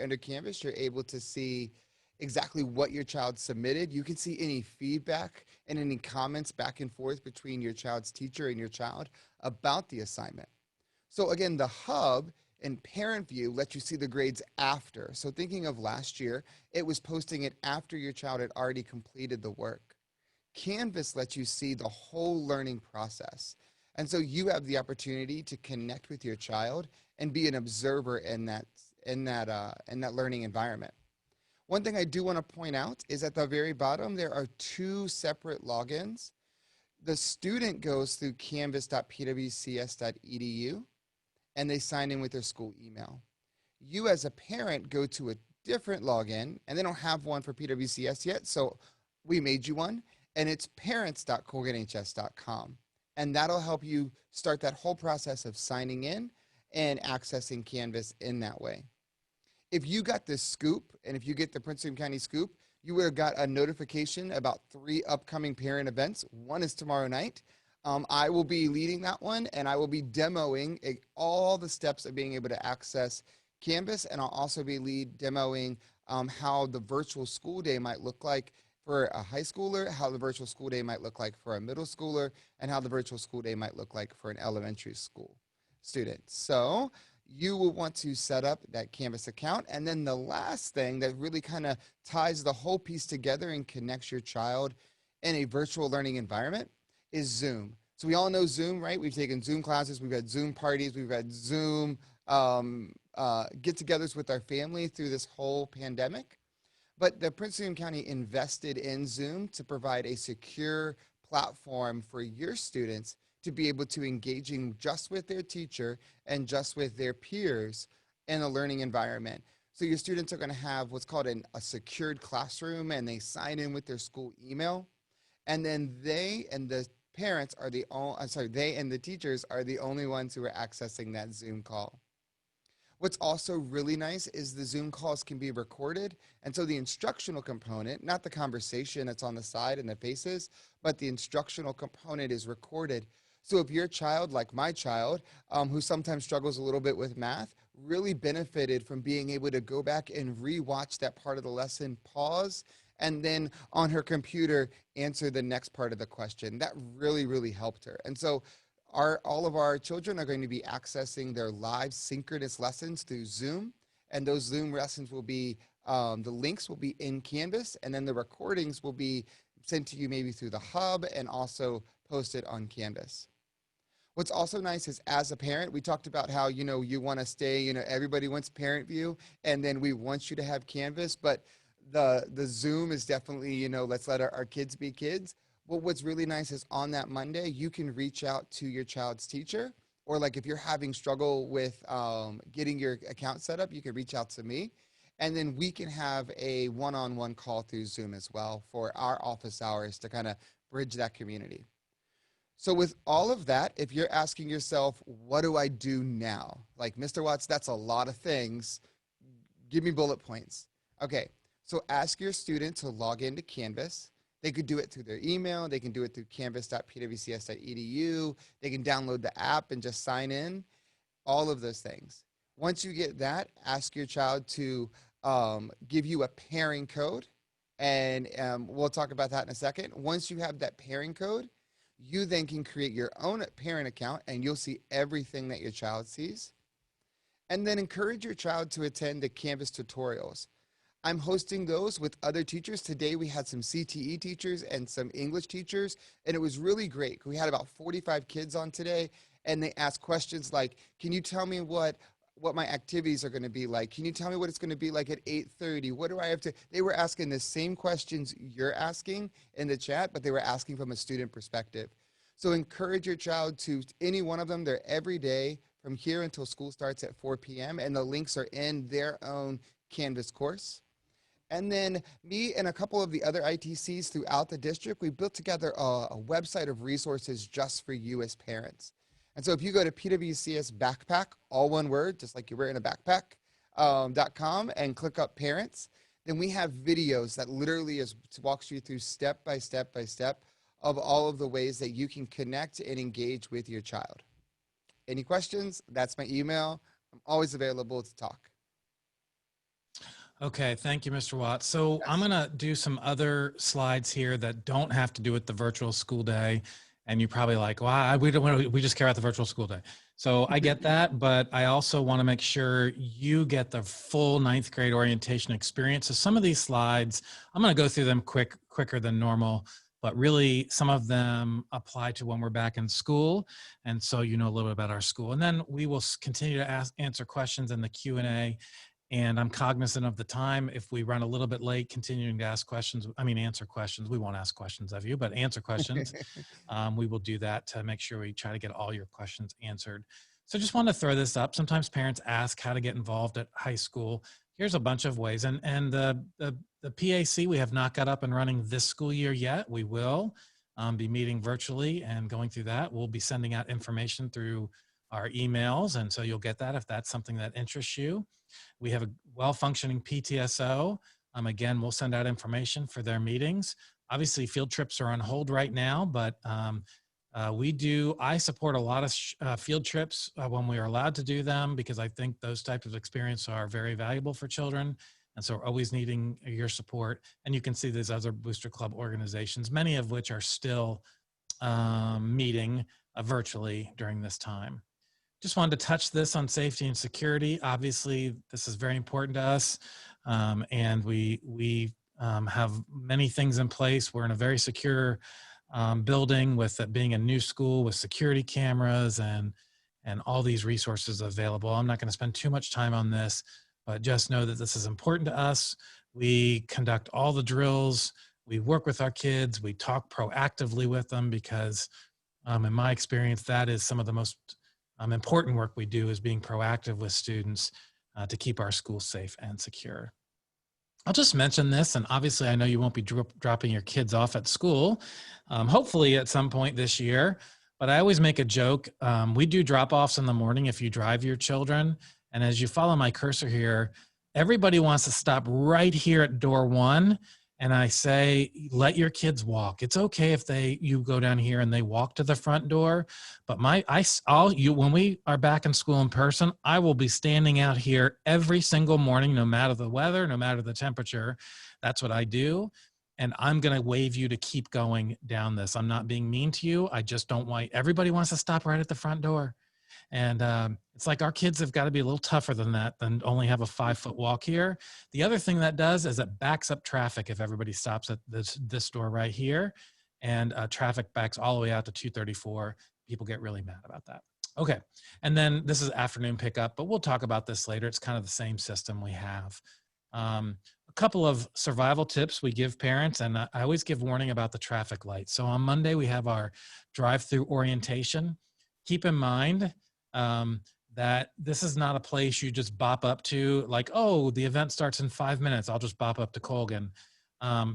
under Canvas, you're able to see exactly what your child submitted. You can see any feedback and any comments back and forth between your child's teacher and your child about the assignment. So again, the hub in parent view lets you see the grades after. So thinking of last year, it was posting it after your child had already completed the work. Canvas lets you see the whole learning process. And so you have the opportunity to connect with your child and be an observer in that learning environment. One thing I do want to point out is at the very bottom, there are two separate logins. The student goes through canvas.pwcs.edu and they sign in with their school email. You as a parent go to a different login, and they don't have one for PWCS yet, so we made you one, and it's parents.colganhs.com. And that'll help you start that whole process of signing in and accessing Canvas in that way. If you got this scoop, and if you get the Prince William County scoop, you would have got a notification about 3 upcoming parent events. One is tomorrow night. I will be leading that one, and I will be demoing all the steps of being able to access Canvas, and I'll also be demoing how the virtual school day might look like for a high schooler, how the virtual school day might look like for a middle schooler, and how the virtual school day might look like for an elementary school student. So you will want to set up that Canvas account. And then the last thing that really kind of ties the whole piece together and connects your child in a virtual learning environment is Zoom. So we all know Zoom, right? We've taken Zoom classes, we've had Zoom parties, we've had Zoom get-togethers with our family through this whole pandemic. But the Prince William County invested in Zoom to provide a secure platform for your students to be able to engaging just with their teacher and just with their peers in a learning environment. So your students are going to have what's called a secured classroom, and they sign in with their school email. And then they and the parents are they and the teachers are the only ones who are accessing that Zoom call. What's also really nice is the Zoom calls can be recorded. And so the instructional component, not the conversation that's on the side and the faces, but the instructional component is recorded. So if your child, like my child, who sometimes struggles a little bit with math, really benefited from being able to go back and rewatch that part of the lesson, pause, and then on her computer, answer the next part of the question. That really, really helped her. And so all of our children are going to be accessing their live synchronous lessons through Zoom. And those Zoom lessons will be, the links will be in Canvas, and then the recordings will be sent to you maybe through the hub and also posted on Canvas. What's also nice is, as a parent, we talked about how, you want to stay, everybody wants parent view, and then we want you to have Canvas, but the Zoom is definitely, let's let our kids be kids. Well, what's really nice is on that Monday, you can reach out to your child's teacher, or like if you're having struggle with getting your account set up, you can reach out to me, and then we can have a one-on-one call through Zoom as well for our office hours to kind of bridge that community. So with all of that, if you're asking yourself, what do I do now? Like, Mr. Watts, that's a lot of things. Give me bullet points. Okay, so ask your student to log into Canvas. They could do it through their email. They can do it through canvas.pwcs.edu. They can download the app and just sign in, all of those things. Once you get that, ask your child to give you a pairing code, and we'll talk about that in a second. Once you have that pairing code, you then can create your own parent account, and you'll see everything that your child sees. And then encourage your child to attend the Canvas tutorials. I'm hosting those with other teachers. Today we had some CTE teachers and some English teachers, and it was really great. We had about 45 kids on today, and they asked questions like, can you tell me what my activities are going to be like? Can you tell me what it's going to be like at 8:30? What do I have to? They were asking the same questions you're asking in the chat, but they were asking from a student perspective. So encourage your child to, any one of them, they're every day from here until school starts at 4 p.m., and the links are in their own Canvas course. And then me and a couple of the other ITCs throughout the district, we built together a website of resources just for you as parents. And so if you go to PWCS Backpack, all one word, just like you're wearing a backpack, .com, and click up parents, then we have videos that literally walks you through step by step by step of all of the ways that you can connect and engage with your child. Any questions? That's my email. I'm always available to talk. Okay, thank you, Mr. Watts. So I'm going to do some other slides here that don't have to do with the virtual school day. And you're probably like, well, we just care about the virtual school day. So I get that, but I also want to make sure you get the full 9th grade orientation experience. So some of these slides, I'm going to go through them quicker than normal, but really some of them apply to when we're back in school. And so you know a little bit about our school. And then we will continue to answer questions in the Q&A. And I'm cognizant of the time. If we run a little bit late, continuing to answer questions, we won't ask questions of you, but answer questions. We will do that to make sure we try to get all your questions answered. So just want to throw this up. Sometimes parents ask how to get involved at high school. Here's a bunch of ways. And the PAC, we have not got up and running this school year yet. We will be meeting virtually and going through that. We'll be sending out information through our emails. And so you'll get that if that's something that interests you. We have a well-functioning PTSO. Again, we'll send out information for their meetings. Obviously, field trips are on hold right now, but I support a lot of field trips when we are allowed to do them, because I think those types of experiences are very valuable for children. And so we're always needing your support. And you can see these other Booster Club organizations, many of which are still meeting virtually during this time. Just wanted to touch this on safety and security. Obviously, this is very important to us, and we have many things in place. We're in a very secure building, with it being a new school with security cameras and all these resources available. I'm not going to spend too much time on this, but just know that this is important to us. We conduct all the drills. We work with our kids. We talk proactively with them, because in my experience, that is some of the most important work we do, is being proactive with students to keep our schools safe and secure. I'll just mention this, and obviously I know you won't be dropping your kids off at school, hopefully at some point this year, but I always make a joke. We do drop-offs in the morning if you drive your children, And as you follow my cursor here, everybody wants to stop right here at door 1. And I say, let your kids walk. It's okay if you go down here and they walk to the front door. But when we are back in school in person, I will be standing out here every single morning, no matter the weather, no matter the temperature. That's what I do. And I'm going to wave you to keep going down this. I'm not being mean to you. I just don't want, everybody wants to stop right at the front door. And it's like our kids have got to be a little tougher than that, than only have a 5-foot walk here. The other thing that does is it backs up traffic if everybody stops at this door right here, and traffic backs all the way out to 234. People get really mad about that. Okay, and then this is afternoon pickup, but we'll talk about this later. It's kind of the same system we have. A couple of survival tips we give parents, and I always give warning about the traffic lights. So on Monday, we have our drive-through orientation. Keep in mind, that this is not a place you just bop up to, like, oh, the event starts in 5 minutes, I'll just bop up to Colgan,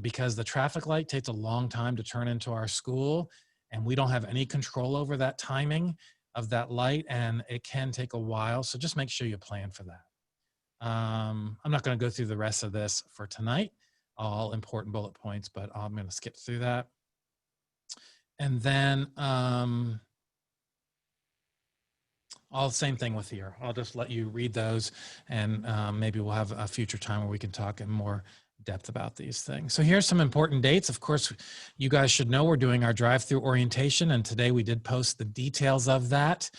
because the traffic light takes a long time to turn into our school, and we don't have any control over that timing of that light, and it can take a while. So just make sure you plan for that. I'm not going to go through the rest of this for tonight, all important bullet points, but I'm going to skip through that. And then all the same thing with here. I'll just let you read those, and maybe we'll have a future time where we can talk in more depth about these things. So here's some important dates. Of course, you guys should know we're doing our drive-through orientation, and today we did post the details of that.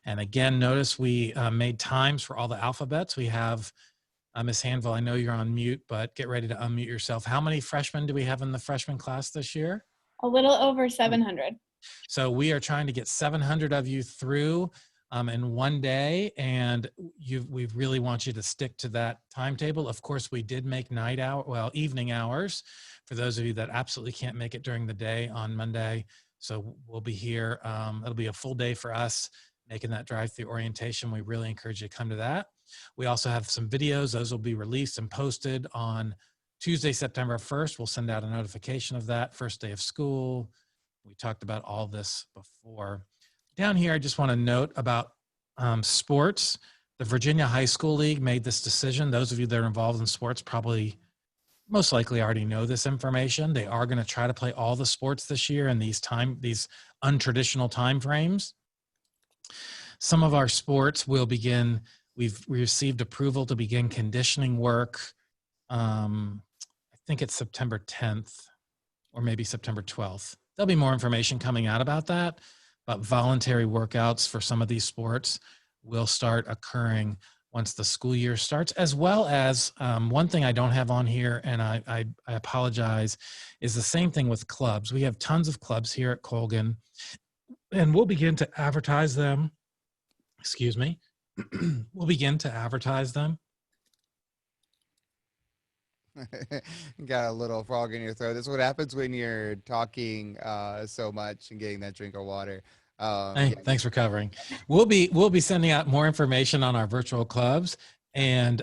And again, notice we made times for all the alphabets. We have Ms. Hanville, I know you're on mute, but get ready to unmute yourself. How many freshmen do we have in the freshman class this year? A little over 700. So we are trying to get 700 of you through in one day, and we really want you to stick to that timetable. Of course, we did make evening hours for those of you that absolutely can't make it during the day on Monday. So we'll be here. It'll be a full day for us making that drive-through orientation. We really encourage you to come to that. We also have some videos. Those will be released and posted on Tuesday, September 1st. We'll send out a notification of that, first day of school. We talked about all this before. Down here, I just want to note about sports. The Virginia High School League made this decision. Those of you that are involved in sports probably most likely already know this information. They are going to try to play all the sports this year in these untraditional time frames. Some of our sports will begin, we received approval to begin conditioning work. I think it's September 10th or maybe September 12th. There'll be more information coming out about that. But voluntary workouts for some of these sports will start occurring once the school year starts, as well as one thing I don't have on here, and I apologize, is the same thing with clubs. We have tons of clubs here at Colgan, and we'll begin to advertise them. Excuse me. We'll begin to advertise them. Got a little frog in your throat. This is what happens when you're talking so much and getting that drink of water. Hey, Yeah. thanks for covering. We'll be sending out more information on our virtual clubs, and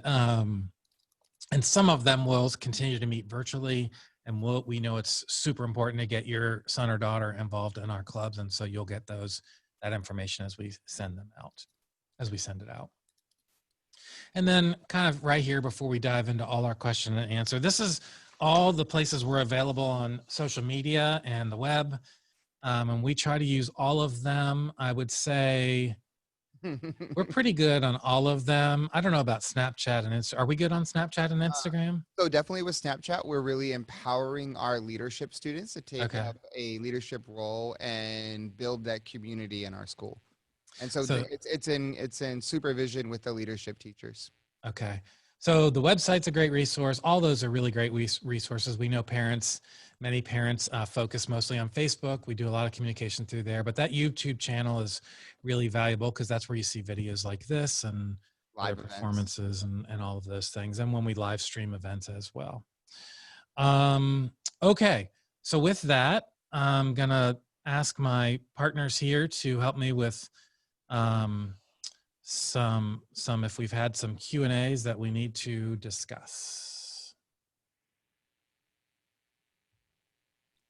some of them will continue to meet virtually. And we know it's super important to get your son or daughter involved in our clubs, and so you'll get that information as we send it out. And then kind of right here before we dive into all our question and answer, this is all the places we're available on social media and the web. And we try to use all of them. I would say we're pretty good on all of them. I don't know about Snapchat and Instagram. Are we good on Snapchat and Instagram? So definitely with Snapchat, we're really empowering our leadership students to take up a leadership role and build that community in our school. And so it's in supervision with the leadership teachers. Okay. So the website's a great resource. All those are really great resources. We know many parents focus mostly on Facebook. We do a lot of communication through there, but that YouTube channel is really valuable because that's where you see videos like this and live performances and all of those things. And when we live stream events as well. Okay. So with that, I'm going to ask my partners here to help me with if we've had some Q&As that we need to discuss.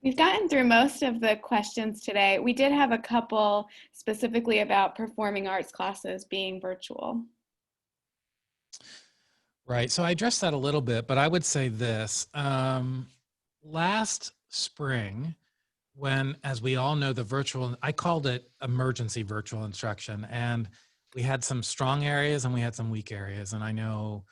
We've gotten through most of the questions today. We did have a couple specifically about performing arts classes being virtual. Right. So I addressed that a little bit, but I would say this. Last spring, when, as we all know, the virtual, I called it emergency virtual instruction, and we had some strong areas and we had some weak areas. And I know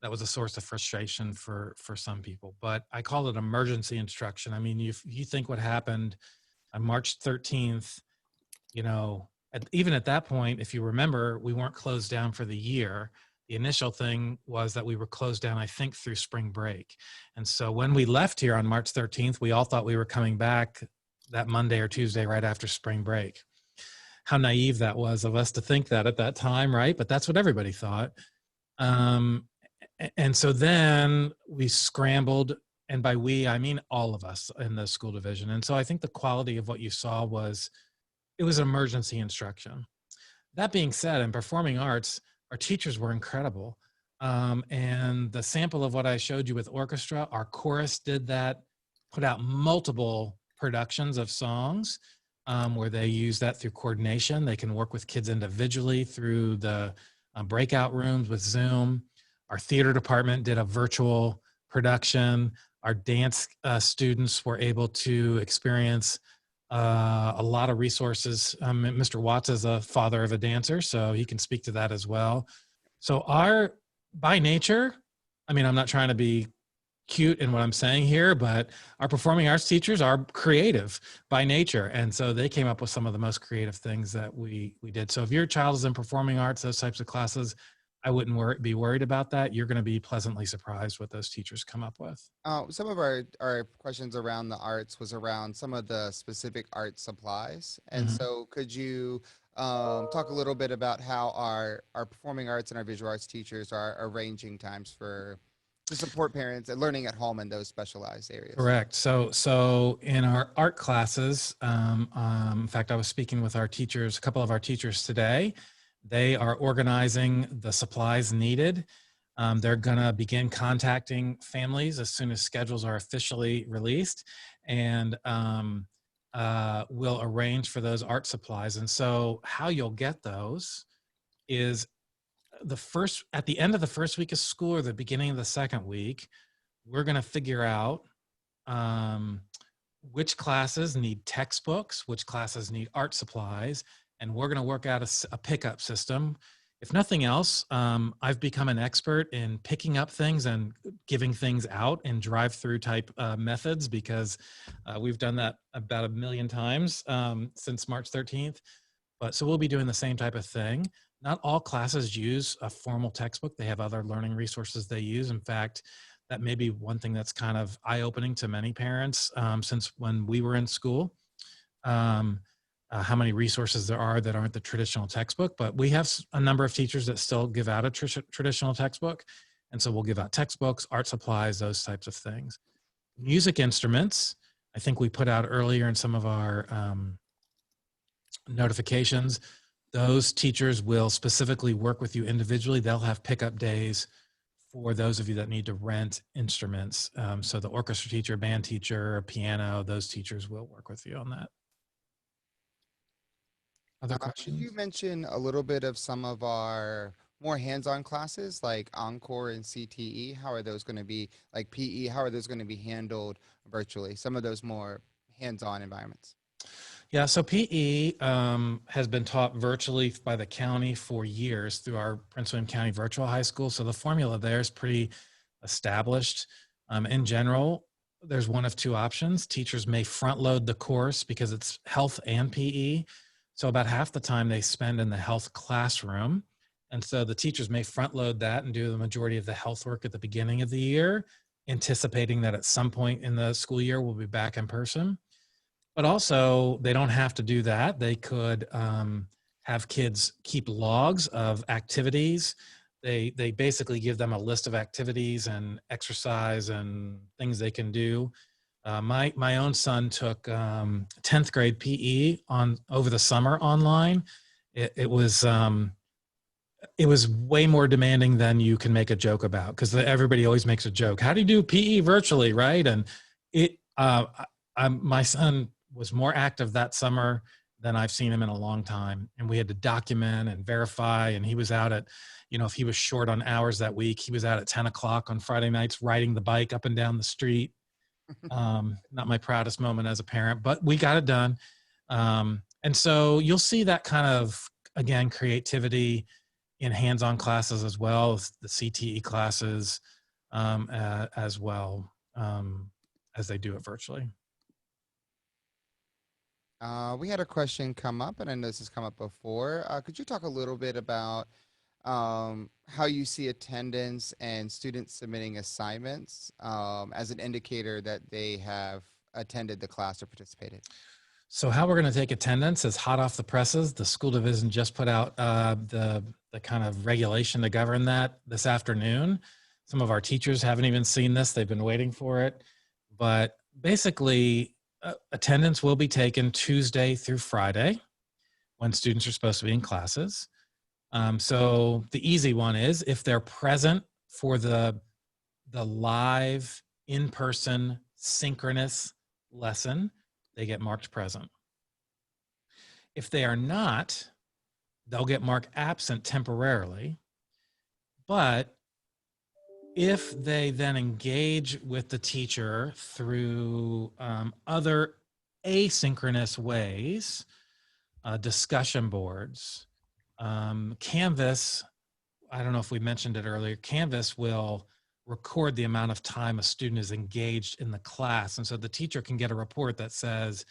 that was a source of frustration for some people, but I call it emergency instruction. I mean, you think what happened on March 13th, you know, even at that point, if you remember, we weren't closed down for the year. The initial thing was that we were closed down, I think, through spring break. And so when we left here on March 13th, we all thought we were coming back that Monday or Tuesday right after spring break. How naive that was of us to think that at that time, right? But that's what everybody thought. And so then we scrambled, and by we, I mean all of us in the school division. And so I think the quality of what you saw was, it was emergency instruction. That being said, in performing arts, our teachers were incredible. And the sample of what I showed you with orchestra, our chorus did that, put out multiple productions of songs where they use that through coordination. They can work with kids individually through the breakout rooms with Zoom. Our theater department did a virtual production. Our dance students were able to experience a lot of resources. Mr. Watts is a father of a dancer, so he can speak to that as well. So by nature, I mean, I'm not trying to be cute in what I'm saying here, but our performing arts teachers are creative by nature. And so they came up with some of the most creative things that we did. So if your child is in performing arts, those types of classes, I wouldn't be worried about that. You're going to be pleasantly surprised what those teachers come up with. Some of our questions around the arts was around some of the specific art supplies. And so could you talk a little bit about how our performing arts and our visual arts teachers are arranging times to support parents and learning at home in those specialized areas? Correct. So in our art classes, in fact, I was speaking with our teachers, a couple of our teachers today. They are organizing the supplies needed. They're going to begin contacting families as soon as schedules are officially released, and we'll arrange for those art supplies. And so how you'll get those is at the end of the first week of school or the beginning of the second week, we're going to figure out which classes need textbooks, which classes need art supplies, and we're going to work out a pickup system. If nothing else, I've become an expert in picking up things and giving things out in drive-through type methods, because we've done that about 1 million times since March 13th. So we'll be doing the same type of thing. Not all classes use a formal textbook. They have other learning resources they use. In fact, that may be one thing that's kind of eye-opening to many parents since when we were in school. How many resources there are that aren't the traditional textbook, but we have a number of teachers that still give out a traditional textbook. And so we'll give out textbooks, art supplies, those types of things. Music instruments, I think we put out earlier in some of our notifications, those teachers will specifically work with you individually. They'll have pickup days for those of you that need to rent instruments. So the orchestra teacher, band teacher, piano, those teachers will work with you on that. Other questions? You mentioned a little bit of some of our more hands-on classes like Encore and CTE. How are those going to be, like PE, how are those going to be handled virtually? Some of those more hands-on environments. Yeah, so PE has been taught virtually by the county for years through our Prince William County Virtual High School. So the formula there is pretty established. In general, there's one of two options. Teachers may front load the course because it's health and PE. So about half the time they spend in the health classroom. And so the teachers may front load that and do the majority of the health work at the beginning of the year, anticipating that at some point in the school year we'll be back in person. But also they don't have to do that. They could have kids keep logs of activities. They basically give them a list of activities and exercise and things they can do. My own son took 10th grade PE over the summer online. It was way more demanding than you can make a joke about, because everybody always makes a joke. How do you do PE virtually, right? And my son was more active that summer than I've seen him in a long time. And we had to document and verify. And he was out at, if he was short on hours that week, he was out at 10 o'clock on Friday nights riding the bike up and down the street. Not my proudest moment as a parent, but we got it done. And so you'll see that kind of, again, creativity in hands-on classes as well as the CTE classes as well as they do it virtually. We had a question come up, and I know this has come up before. Could you talk a little bit about how you see attendance and students submitting assignments as an indicator that they have attended the class or participated? So how we're going to take attendance is hot off the presses. The school division just put out the kind of regulation to govern that this afternoon. Some of our teachers haven't even seen this. They've been waiting for it. But basically, attendance will be taken Tuesday through Friday when students are supposed to be in classes. So the easy one is if they're present for the live in-person synchronous lesson, they get marked present. If they are not, they'll get marked absent temporarily. But if they then engage with the teacher through other asynchronous ways, discussion boards, Canvas, I don't know if we mentioned it earlier, Canvas will record the amount of time a student is engaged in the class. And so the teacher can get a report that says,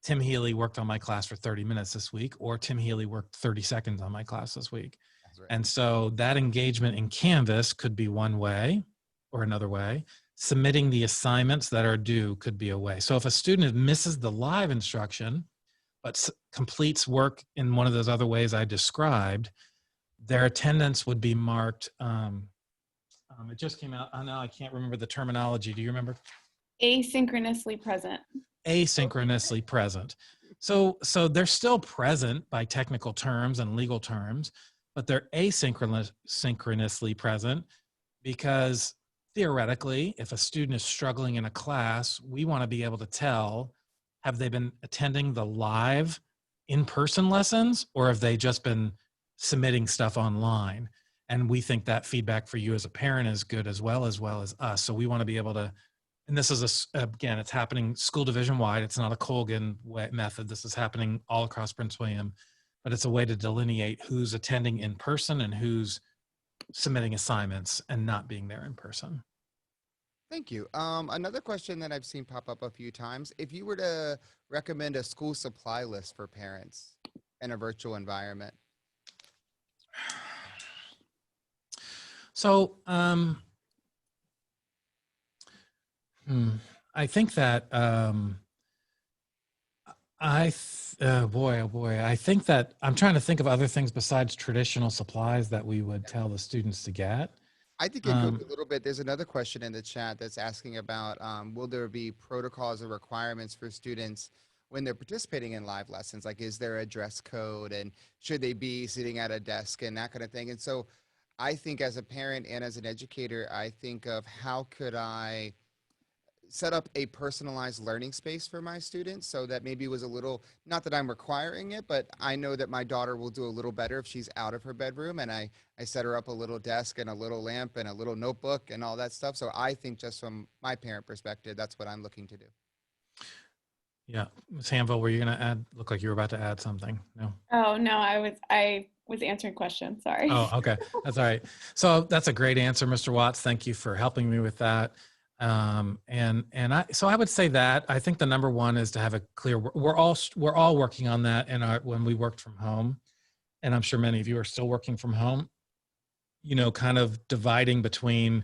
Tim Healy worked on my class for 30 minutes this week, or Tim Healy worked 30 seconds on my class this week. Right. And so that engagement in Canvas could be one way or another way. Submitting the assignments that are due could be a way. So if a student misses the live instruction, but completes work in one of those other ways I described, their attendance would be marked. It just came out. Oh, no, I can't remember the terminology. Do you remember? Asynchronously present. Asynchronously present. So they're still present by technical terms and legal terms, but they're asynchronously present because theoretically, if a student is struggling in a class, we want to be able to tell, have they been attending the live in-person lessons or have they just been submitting stuff online? And we think that feedback for you as a parent is good as well as us. So we want to be able to, and this is, again, it's happening school division wide. It's not a Colgan method. This is happening all across Prince William, but it's a way to delineate who's attending in person and who's submitting assignments and not being there in person. Thank you. Another question that I've seen pop up a few times, if you were to recommend a school supply list for parents in a virtual environment. So I think that I think that I'm trying to think of other things besides traditional supplies that we would tell the students to get. I think it goes a little bit. There's another question in the chat that's asking about will there be protocols or requirements for students when they're participating in live lessons? Like, is there a dress code and should they be sitting at a desk and that kind of thing? And so I think as a parent and as an educator, I think of how could I set up a personalized learning space for my students so that maybe it was a little, not that I'm requiring it, but I know that my daughter will do a little better if she's out of her bedroom and I set her up a little desk and a little lamp and a little notebook and all that stuff. So I think just from my parent perspective, that's what I'm looking to do. Yeah. Ms. Hanville, were you going to add, look like you were about to add something? No? Oh, no, I was answering questions. Sorry. Oh, okay. That's all right. So that's a great answer, Mr. Watts. Thank you for helping me with that. So I would say that I think the number one is to have a clear, we're all working on that when we worked from home. And I'm sure many of you are still working from home, kind of dividing between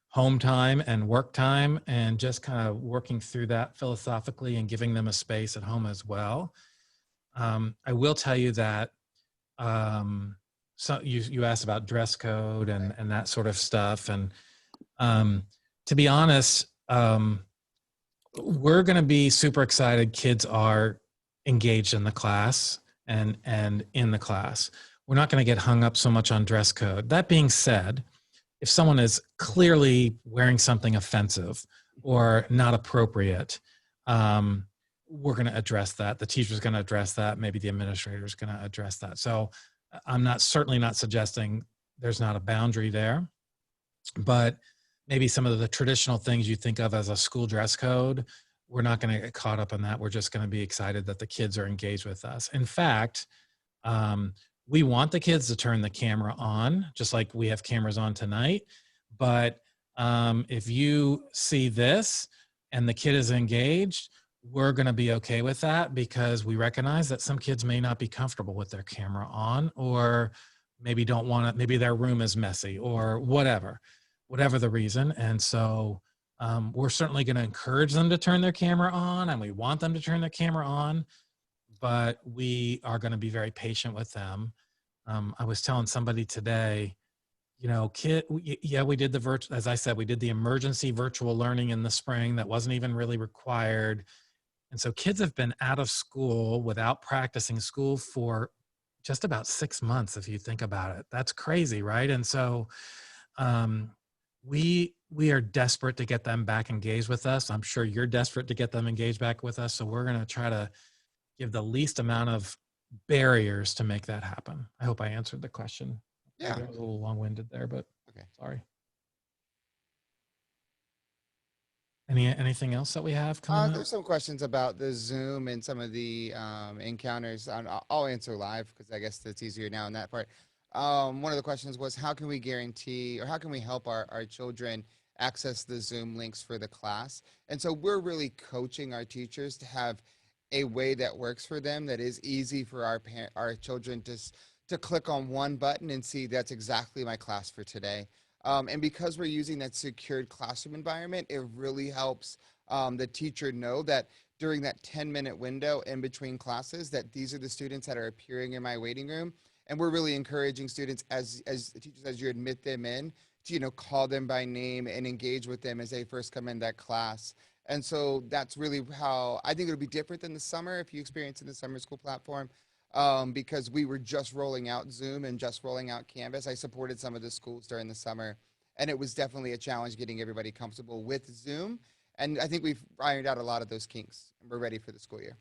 home time and work time and just kind of working through that philosophically and giving them a space at home as well. I will tell you that, so you asked about dress code and that sort of stuff. And, to be honest, we're going to be super excited. Kids are engaged in the class and in the class. We're not going to get hung up so much on dress code. That being said, if someone is clearly wearing something offensive or not appropriate, we're going to address that. The teacher's going to address that. Maybe the administrator is going to address that. So I'm certainly not suggesting there's not a boundary there, but maybe some of the traditional things you think of as a school dress code, we're not going to get caught up in that. We're just going to be excited that the kids are engaged with us. In fact, we want the kids to turn the camera on, just like we have cameras on tonight. But if you see this and the kid is engaged, we're going to be okay with that, because we recognize that some kids may not be comfortable with their camera on, or maybe don't want to, maybe their room is messy, or whatever the reason. And so we're certainly going to encourage them to turn their camera on, and we want them to turn their camera on, but we are going to be very patient with them. I was telling somebody today, you know, we did as I said, we did the emergency virtual learning in the spring that wasn't even really required. And so kids have been out of school without practicing school for just about 6 months, if you think about it. That's crazy, right? And so we are desperate to get them back engaged with us. I'm sure you're desperate to get them engaged back with us. So we're going to try to give the least amount of barriers to make that happen. I hope I answered the question. Yeah. I was a little long-winded there, but Okay. Sorry. Anything else that we have coming up? There's some questions about the Zoom and some of the encounters. I'll answer live because I guess it's easier now in that part. One of the questions was, how can we guarantee, or how can we help our children access the Zoom links for the class? And so we're really coaching our teachers to have a way that works for them, that is easy for our children to click on one button and see that's exactly my class for today. And because we're using that secured classroom environment, it really helps the teacher know that during that 10-minute window in between classes, that these are the students that are appearing in my waiting room. And we're really encouraging students as teachers, as you admit them in, to, you know, call them by name and engage with them as they first come in that class. And so that's really how I think it'll be different than the summer, if you experience in the summer school platform, because we were just rolling out Zoom and just rolling out Canvas. I supported some of the schools during the summer, and it was definitely a challenge getting everybody comfortable with Zoom. And I think we've ironed out a lot of those kinks, and we're ready for the school year.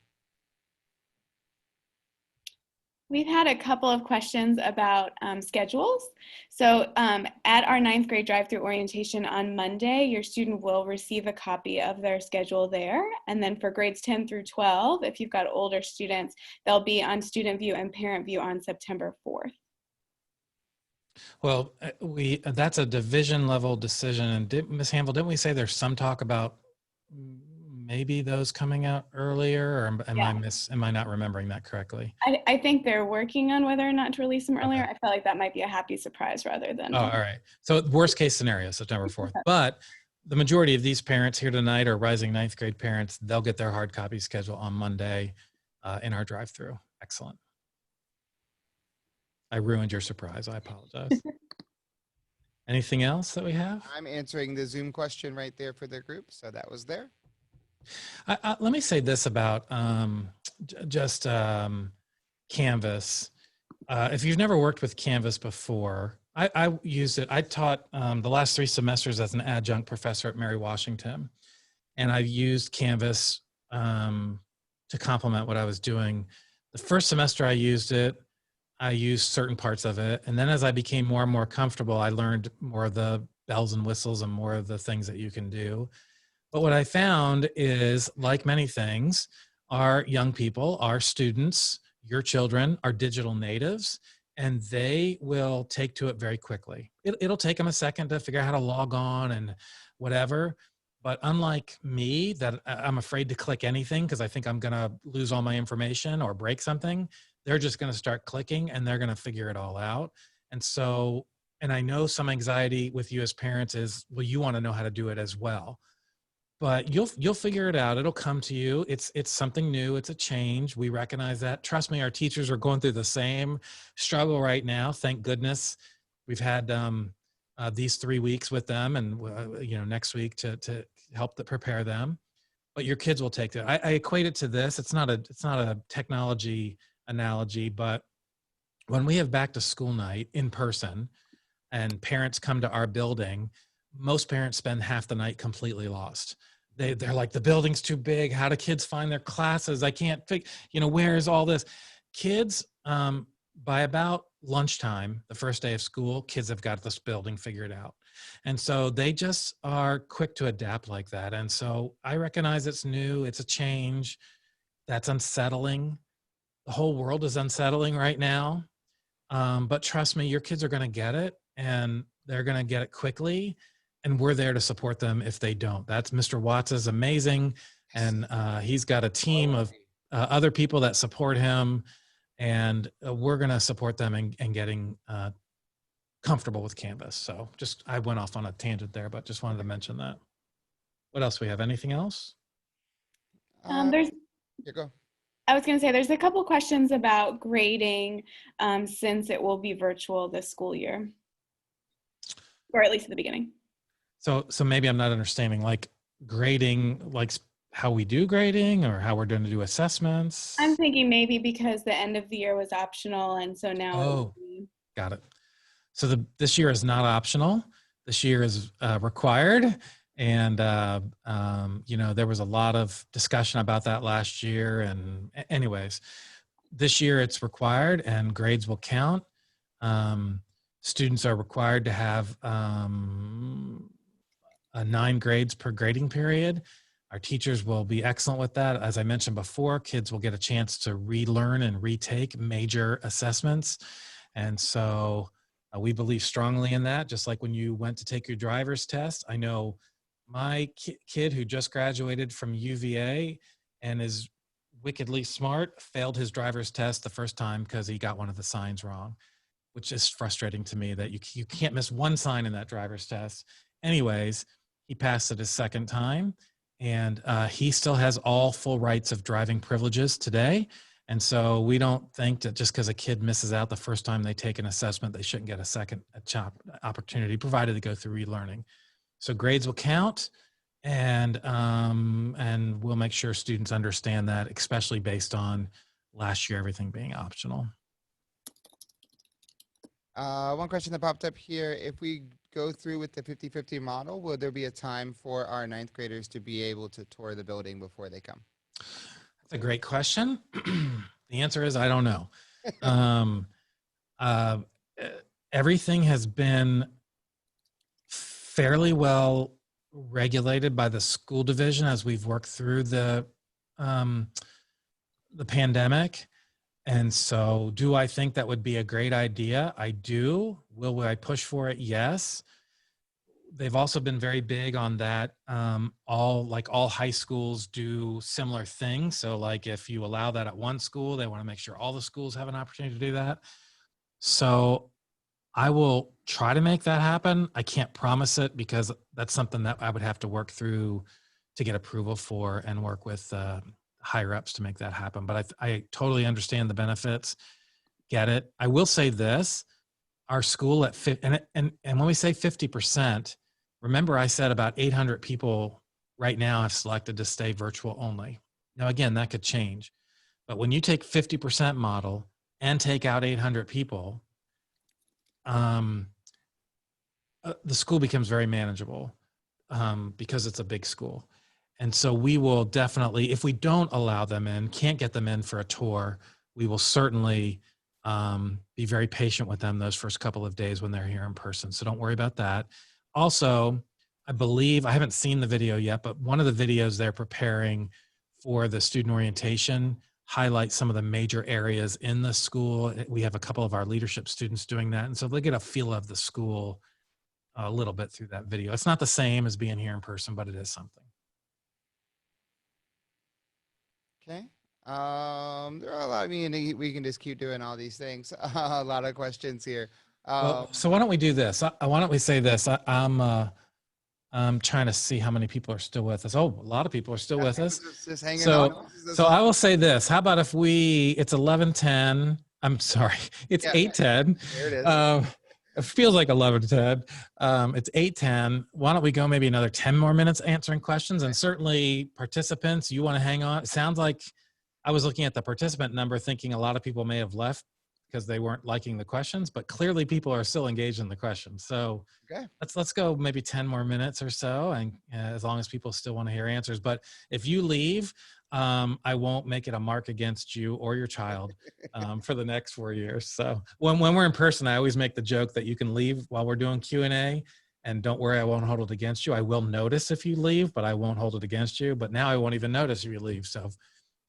We've had a couple of questions about schedules. So at our 9th grade drive-through orientation on Monday, your student will receive a copy of their schedule there. And then for grades 10 through 12, if you've got older students, they'll be on Student View and Parent View on September 4th. Well, that's a division level decision. And Ms. Hanville, didn't we say there's some talk about maybe those coming out earlier, or am I not remembering that correctly? I think they're working on whether or not to release them earlier. Okay. I feel like that might be a happy surprise rather than. Oh, all right. So worst case scenario, September 4th. But the majority of these parents here tonight are rising 9th grade parents. They'll get their hard copy schedule on Monday in our drive-through. Excellent. I ruined your surprise. I apologize. Anything else that we have? I'm answering the Zoom question right there for the group, so that was there. Let me say this about Canvas. If you've never worked with Canvas before, I used it. I taught the last 3 semesters as an adjunct professor at Mary Washington, and I've used Canvas to complement what I was doing. The first semester I used it, I used certain parts of it, and then as I became more and more comfortable, I learned more of the bells and whistles and more of the things that you can do. But what I found is, like many things, our young people, our students, your children are digital natives, and they will take to it very quickly. It'll take them a second to figure out how to log on and whatever. But unlike me, that I'm afraid to click anything because I think I'm going to lose all my information or break something, they're just going to start clicking and they're going to figure it all out. And so, and I know some anxiety with you as parents is, well, you want to know how to do it as well. But you'll figure it out. It'll come to you. It's something new. It's a change. We recognize that. Trust me, our teachers are going through the same struggle right now. Thank goodness we've had these 3 weeks with them, and next week to help prepare them. But your kids will take it. I equate it to this. It's not a technology analogy, but when we have back to school night in person, and parents come to our building, most parents spend half the night completely lost. they're like, the building's too big. How do kids find their classes? I can't figure, where is all this? Kids, by about lunchtime, the first day of school, kids have got this building figured out. And so they just are quick to adapt like that. And so I recognize it's new, it's a change that's unsettling. The whole world is unsettling right now. But trust me, your kids are going to get it, and they're going to get it quickly. And we're there to support them if they don't. That's Mr. Watts is amazing. And he's got a team of other people that support him. And we're going to support them in getting comfortable with Canvas. So I went off on a tangent there, but just wanted to mention that. What else we have? Anything else? There's, Here, go. I was going to say, there's a couple questions about grading since it will be virtual this school year, or at least at the beginning. So maybe I'm not understanding, like grading, like how we do grading or how we're going to do assessments. I'm thinking maybe because the end of the year was optional, and so now. Oh, got it. So this year is not optional. This year is required. And, there was a lot of discussion about that last year. And anyways, this year it's required and grades will count. Students are required to have 9 grades per grading period. Our teachers will be excellent with that. As I mentioned before, kids will get a chance to relearn and retake major assessments. And so we believe strongly in that, just like when you went to take your driver's test. I know my kid who just graduated from UVA and is wickedly smart failed his driver's test the first time because he got one of the signs wrong, which is frustrating to me that you can't miss one sign in that driver's test. Anyways, he passed it his second time, and he still has all full rights of driving privileges today. And so we don't think that just because a kid misses out the first time they take an assessment, they shouldn't get a second opportunity, provided they go through relearning. So grades will count, and we'll make sure students understand that, especially based on last year, everything being optional. One question that popped up here: if we go through with the 50-50 model, will there be a time for our 9th graders to be able to tour the building before they come? That's a great question. The answer is I don't know. Everything has been fairly well regulated by the school division as we've worked through the pandemic. And so do I think that would be a great idea? I do. Will I push for it? Yes. They've also been very big on that. All high schools do similar things. So like if you allow that at one school, they want to make sure all the schools have an opportunity to do that. So I will try to make that happen. I can't promise it because that's something that I would have to work through to get approval for and work with higher ups to make that happen. But I totally understand the benefits, get it. I will say this, our school at and when we say 50%, remember I said about 800 people right now have selected to stay virtual only. Now, again, that could change. But when you take 50% model and take out 800 people, the school becomes very manageable because it's a big school. And so we will definitely, if we don't allow them in, can't get them in for a tour, we will certainly be very patient with them those first couple of days when they're here in person. So don't worry about that. Also, I believe, I haven't seen the video yet, but one of the videos they're preparing for the student orientation highlights some of the major areas in the school. We have a couple of our leadership students doing that. And so they get a feel of the school a little bit through that video. It's not the same as being here in person, but it is something. Okay. There are a lot. I mean, we can just keep doing all these things. A lot of questions here. Well, so why don't we do this? Why don't we say this? I'm trying to see how many people are still with us. Oh, a lot of people are still with us. Just hanging on. So I will say this. How about if it's 11:10. I'm sorry. It's 8:10. There it is. It feels like 11:10. It's 8:10. Why don't we go maybe another 10 more minutes answering questions? And certainly participants, you want to hang on. It sounds like I was looking at the participant number thinking a lot of people may have left because they weren't liking the questions, but clearly people are still engaged in the questions. So Okay. let's go maybe 10 more minutes or so, and as long as people still want to hear answers. But if you leave, I won't make it a mark against you or your child for the next 4 years. So when we're in person, I always make the joke that you can leave while we're doing Q&A, and don't worry, I won't hold it against you. I will notice if you leave, but I won't hold it against you. But now I won't even notice if you leave. So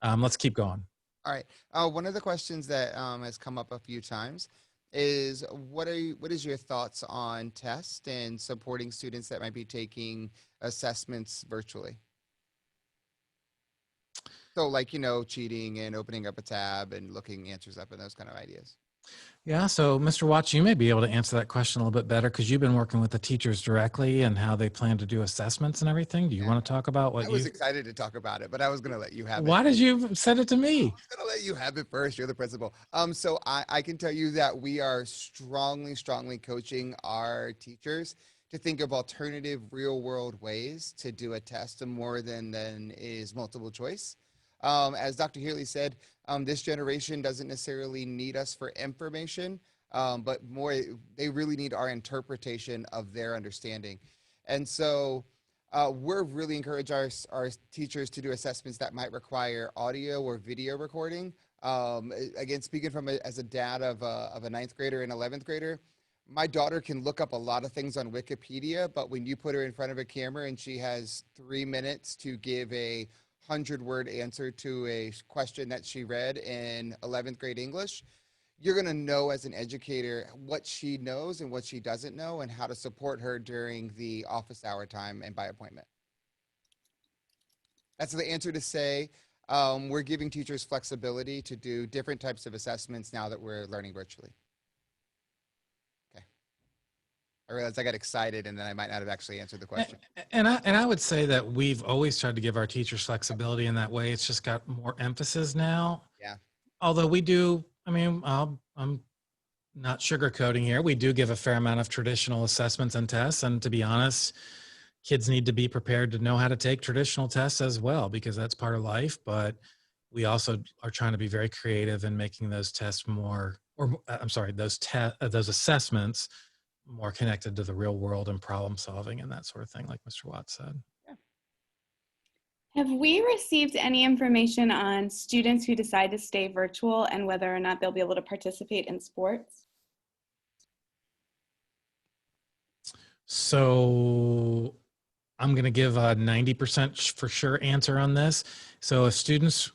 let's keep going. All right. One of the questions that has come up a few times is what is your thoughts on tests and supporting students that might be taking assessments virtually? So like, cheating and opening up a tab and looking answers up and those kind of ideas. Yeah, so Mr. Watts, you may be able to answer that question a little bit better because you've been working with the teachers directly and how they plan to do assessments and everything. Do you want to talk about what I was excited to talk about it, but I was going to let you have it. Why did you send it to me? I was going to let you have it first. You're the principal. So I can tell you that we are strongly coaching our teachers to think of alternative real world ways to do a test more than is multiple choice. As Dr. Healy said, this generation doesn't necessarily need us for information, but more, they really need our interpretation of their understanding. And so we're really encourage our teachers to do assessments that might require audio or video recording. Again, speaking from as a dad of a ninth grader and 11th grader, my daughter can look up a lot of things on Wikipedia, but when you put her in front of a camera and she has 3 minutes to give a 100-word answer to a question that she read in 11th grade English, you're going to know as an educator what she knows and what she doesn't know and how to support her during the office hour time and by appointment. That's the answer to say we're giving teachers flexibility to do different types of assessments now that we're learning virtually. I realized I got excited and then I might not have actually answered the question. And I would say that we've always tried to give our teachers flexibility in that way. It's just got more emphasis now. Yeah. Although we do, I mean, I'm not sugarcoating here. We do give a fair amount of traditional assessments and tests. And to be honest, kids need to be prepared to know how to take traditional tests as well, because that's part of life. But we also are trying to be very creative in making those tests more, or I'm sorry, those assessments more connected to the real world and problem solving and that sort of thing, like Mr. Watts said. Have we received any information on students who decide to stay virtual and whether or not they'll be able to participate in sports? So I'm going to give a 90% for sure answer on this. So if students,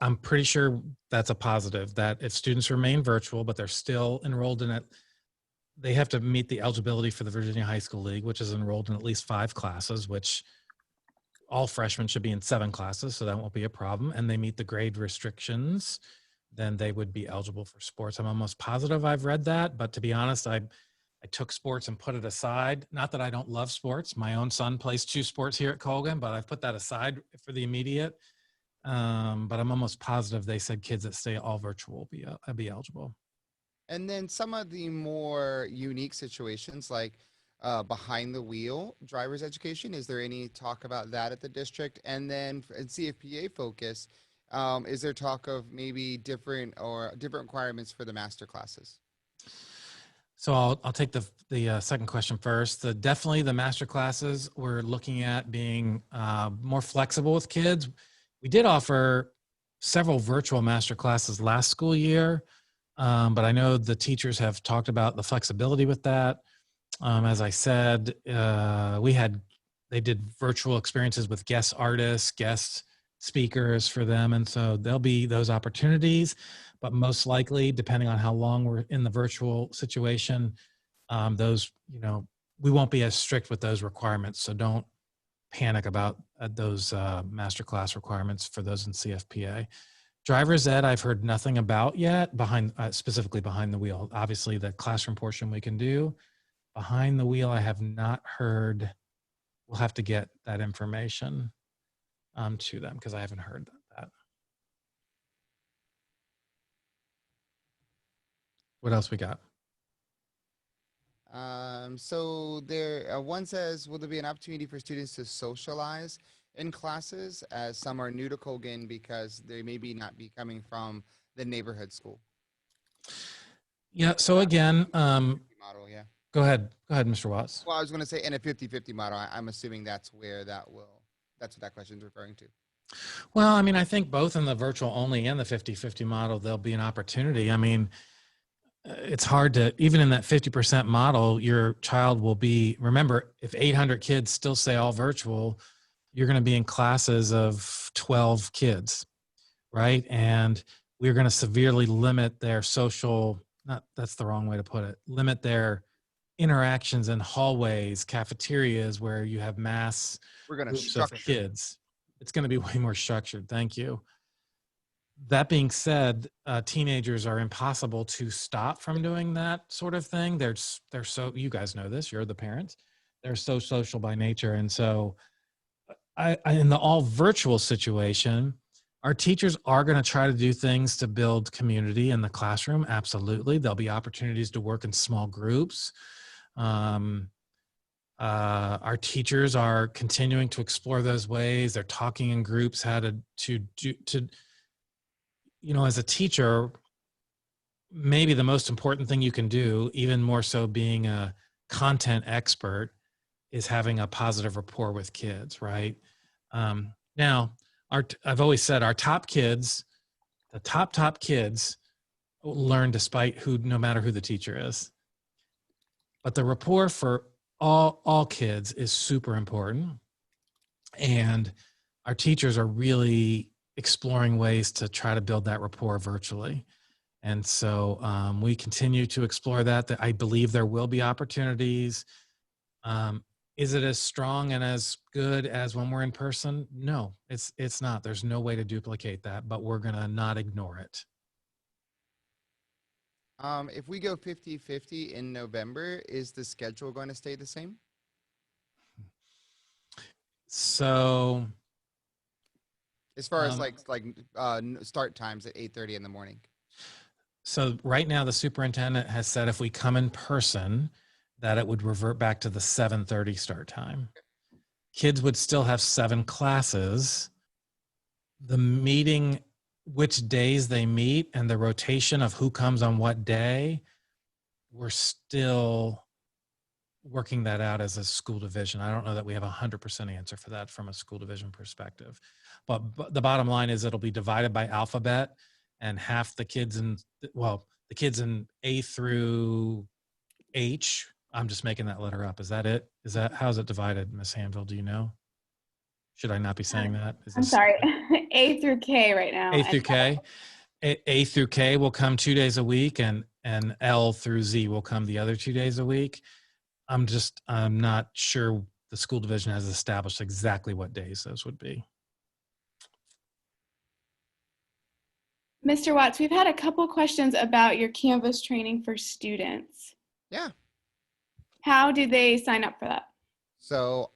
I'm pretty sure that's a positive, that if students remain virtual, but they're still enrolled in it, they have to meet the eligibility for the Virginia High School League, which is enrolled in at least 5 classes, which all freshmen should be in 7 classes, so that won't be a problem. And they meet the grade restrictions, then they would be eligible for sports. I'm almost positive I've read that, but to be honest, I took sports and put it aside. Not that I don't love sports. My own son plays 2 sports here at Colgan, but I've put that aside for the immediate. But I'm almost positive they said kids that stay all virtual will be eligible. And then some of the more unique situations like behind the wheel driver's education, is there any talk about that at the district? And then in CFPA focus, is there talk of maybe different requirements for the master classes? So I'll take the second question first. Definitely the master classes, we're looking at being more flexible with kids. We did offer several virtual master classes last school year, but I know the teachers have talked about the flexibility with that. As I said, they did virtual experiences with guest artists, guest speakers for them, and so there'll be those opportunities. But most likely, depending on how long we're in the virtual situation, we won't be as strict with those requirements. So don't panic about those masterclass requirements for those in CFPA. Driver's ed, I've heard nothing about yet, specifically behind the wheel. Obviously, the classroom portion we can do. Behind the wheel, I have not heard. We'll have to get that information to them because I haven't heard that. What else we got? So there, one says, will there be an opportunity for students to socialize in classes, as some are new to Colgan because they maybe not be coming from the neighborhood school? Yeah. So again, 50 model, yeah. go ahead. Go ahead, Mr. Watts. Well, I was going to say in a 50-50 model, I'm assuming that's where that's what that question is referring to. Well, I mean, I think both in the virtual only and the 50-50 model, there'll be an opportunity. I mean, it's hard to, even in that 50% model, your child will be, remember, if 800 kids still say all virtual, you're going to be in classes of 12 kids, right? And we're going to severely limit their social, not, that's the wrong way to put it, limit their interactions in hallways, cafeterias, where you have mass We're going to groups of structure. kids. It's going to be way more structured. Thank you. That being said, teenagers are impossible to stop from doing that sort of thing. They're so, you guys know this, you're the parents. They're so social by nature. And so in the all virtual situation, our teachers are going to try to do things to build community in the classroom. Absolutely. There'll be opportunities to work in small groups. Our teachers are continuing to explore those ways. They're talking in groups how to you know, as a teacher, maybe the most important thing you can do, even more so being a content expert, is having a positive rapport with kids, right? Now, I've always said our top kids, the top kids learn despite no matter who the teacher is. But the rapport for all kids is super important. And our teachers are really exploring ways to try to build that rapport virtually. And so we continue to explore that. I believe there will be opportunities. Is it as strong and as good as when we're in person? No, it's not. There's no way to duplicate that, but we're going to not ignore it. If we go 50-50 in November, is the schedule going to stay the same? So as far as start times at 8:30 in the morning. So right now the superintendent has said if we come in person, that it would revert back to the 7:30 start time. Kids would still have 7 classes. The meeting, which days they meet and the rotation of who comes on what day, we're still working that out as a school division. I don't know that we have 100% answer for that from a school division perspective. But the bottom line is it'll be divided by alphabet, and half the kids in, well, the kids in A through H, I'm just making that letter up. Is that it? How's it divided, Ms. Hanville? Do you know? Should I not be saying that? I'm sorry, A through K right now. A through K. A through K will come 2 days a week, and L through Z will come the other 2 days a week. I'm not sure the school division has established exactly what days those would be. Mr. Watts, we've had a couple questions about your Canvas training for students. Yeah. How do they sign up for that? So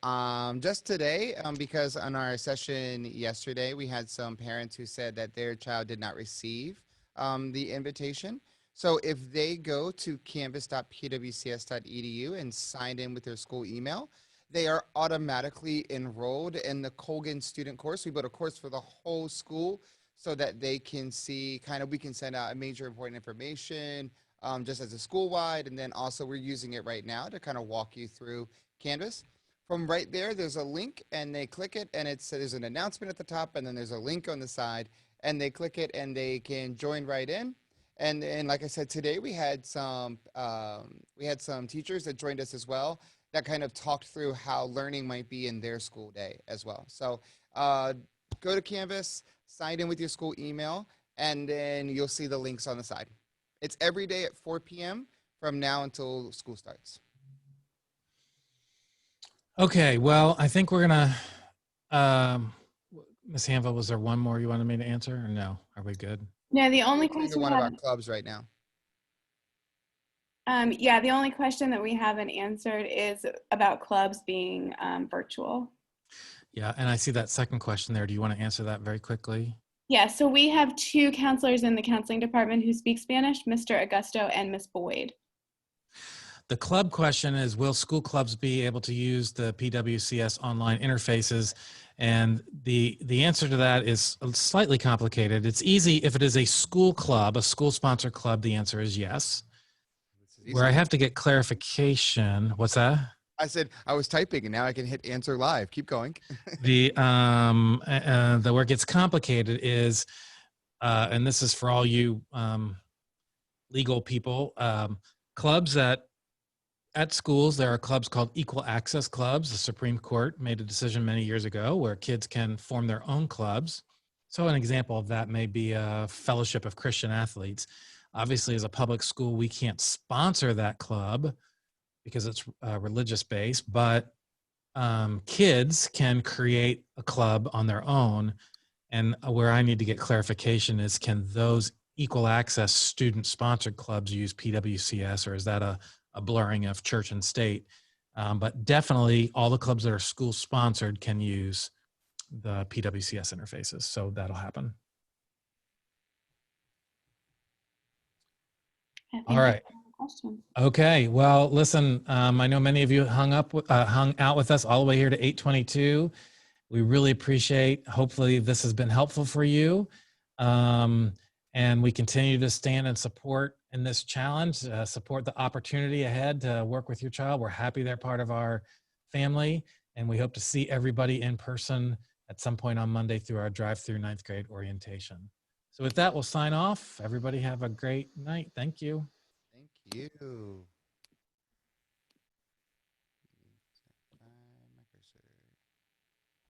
just today, because on our session yesterday, we had some parents who said that their child did not receive the invitation. So if they go to canvas.pwcs.edu and sign in with their school email, they are automatically enrolled in the Colgan student course. We built a course for the whole school so that they can see we can send out major important information just as a school-wide. And then also we're using it right now to kind of walk you through Canvas. From right there, there's a link and they click it and there's an announcement at the top and then there's a link on the side and they click it and they can join right in. And like I said, today we had some teachers that joined us as well that kind of talked through how learning might be in their school day as well. So go to Canvas, sign in with your school email, and then you'll see the links on the side. It's every day at 4 p.m. from now until school starts. Okay, well, I think we're gonna, Ms. Hanville, was there one more you wanted me to answer or no? Are we good? No, the only The question one about clubs right now. yeah, the only question that we haven't answered is about clubs being virtual. Yeah, and I see that second question there. Do you want to answer that very quickly? Yeah, so we have 2 counselors in the counseling department who speak Spanish, Mr. Augusto and Ms. Boyd. The club question is, will school clubs be able to use the PWCS online interfaces? And the answer to that is slightly complicated. It's easy if it is a school club, a school-sponsored club, the answer is yes. where I have to get clarification. What's that? I said I was typing and now I can hit answer live. Keep going. The where it gets complicated is, and this is for all you legal people, clubs at schools, there are clubs called equal access clubs. The Supreme Court made a decision many years ago where kids can form their own clubs. So an example of that may be a Fellowship of Christian Athletes. Obviously, as a public school, we can't sponsor that club because it's religious based, but kids can create a club on their own. And where I need to get clarification is, can those equal access student sponsored clubs use PWCS, or is that a blurring of church and state? But definitely all the clubs that are school sponsored can use the PWCS interfaces. So that'll happen. All right. Okay. Well, listen, I know many of you hung out with us all the way here to 8:22. We really appreciate, hopefully this has been helpful for you. And we continue to stand and support in this challenge, support the opportunity ahead to work with your child. We're happy they're part of our family, and we hope to see everybody in person at some point on Monday through our drive-through 9th grade orientation. So with that, we'll sign off. Everybody have a great night. Thank you. Thank you.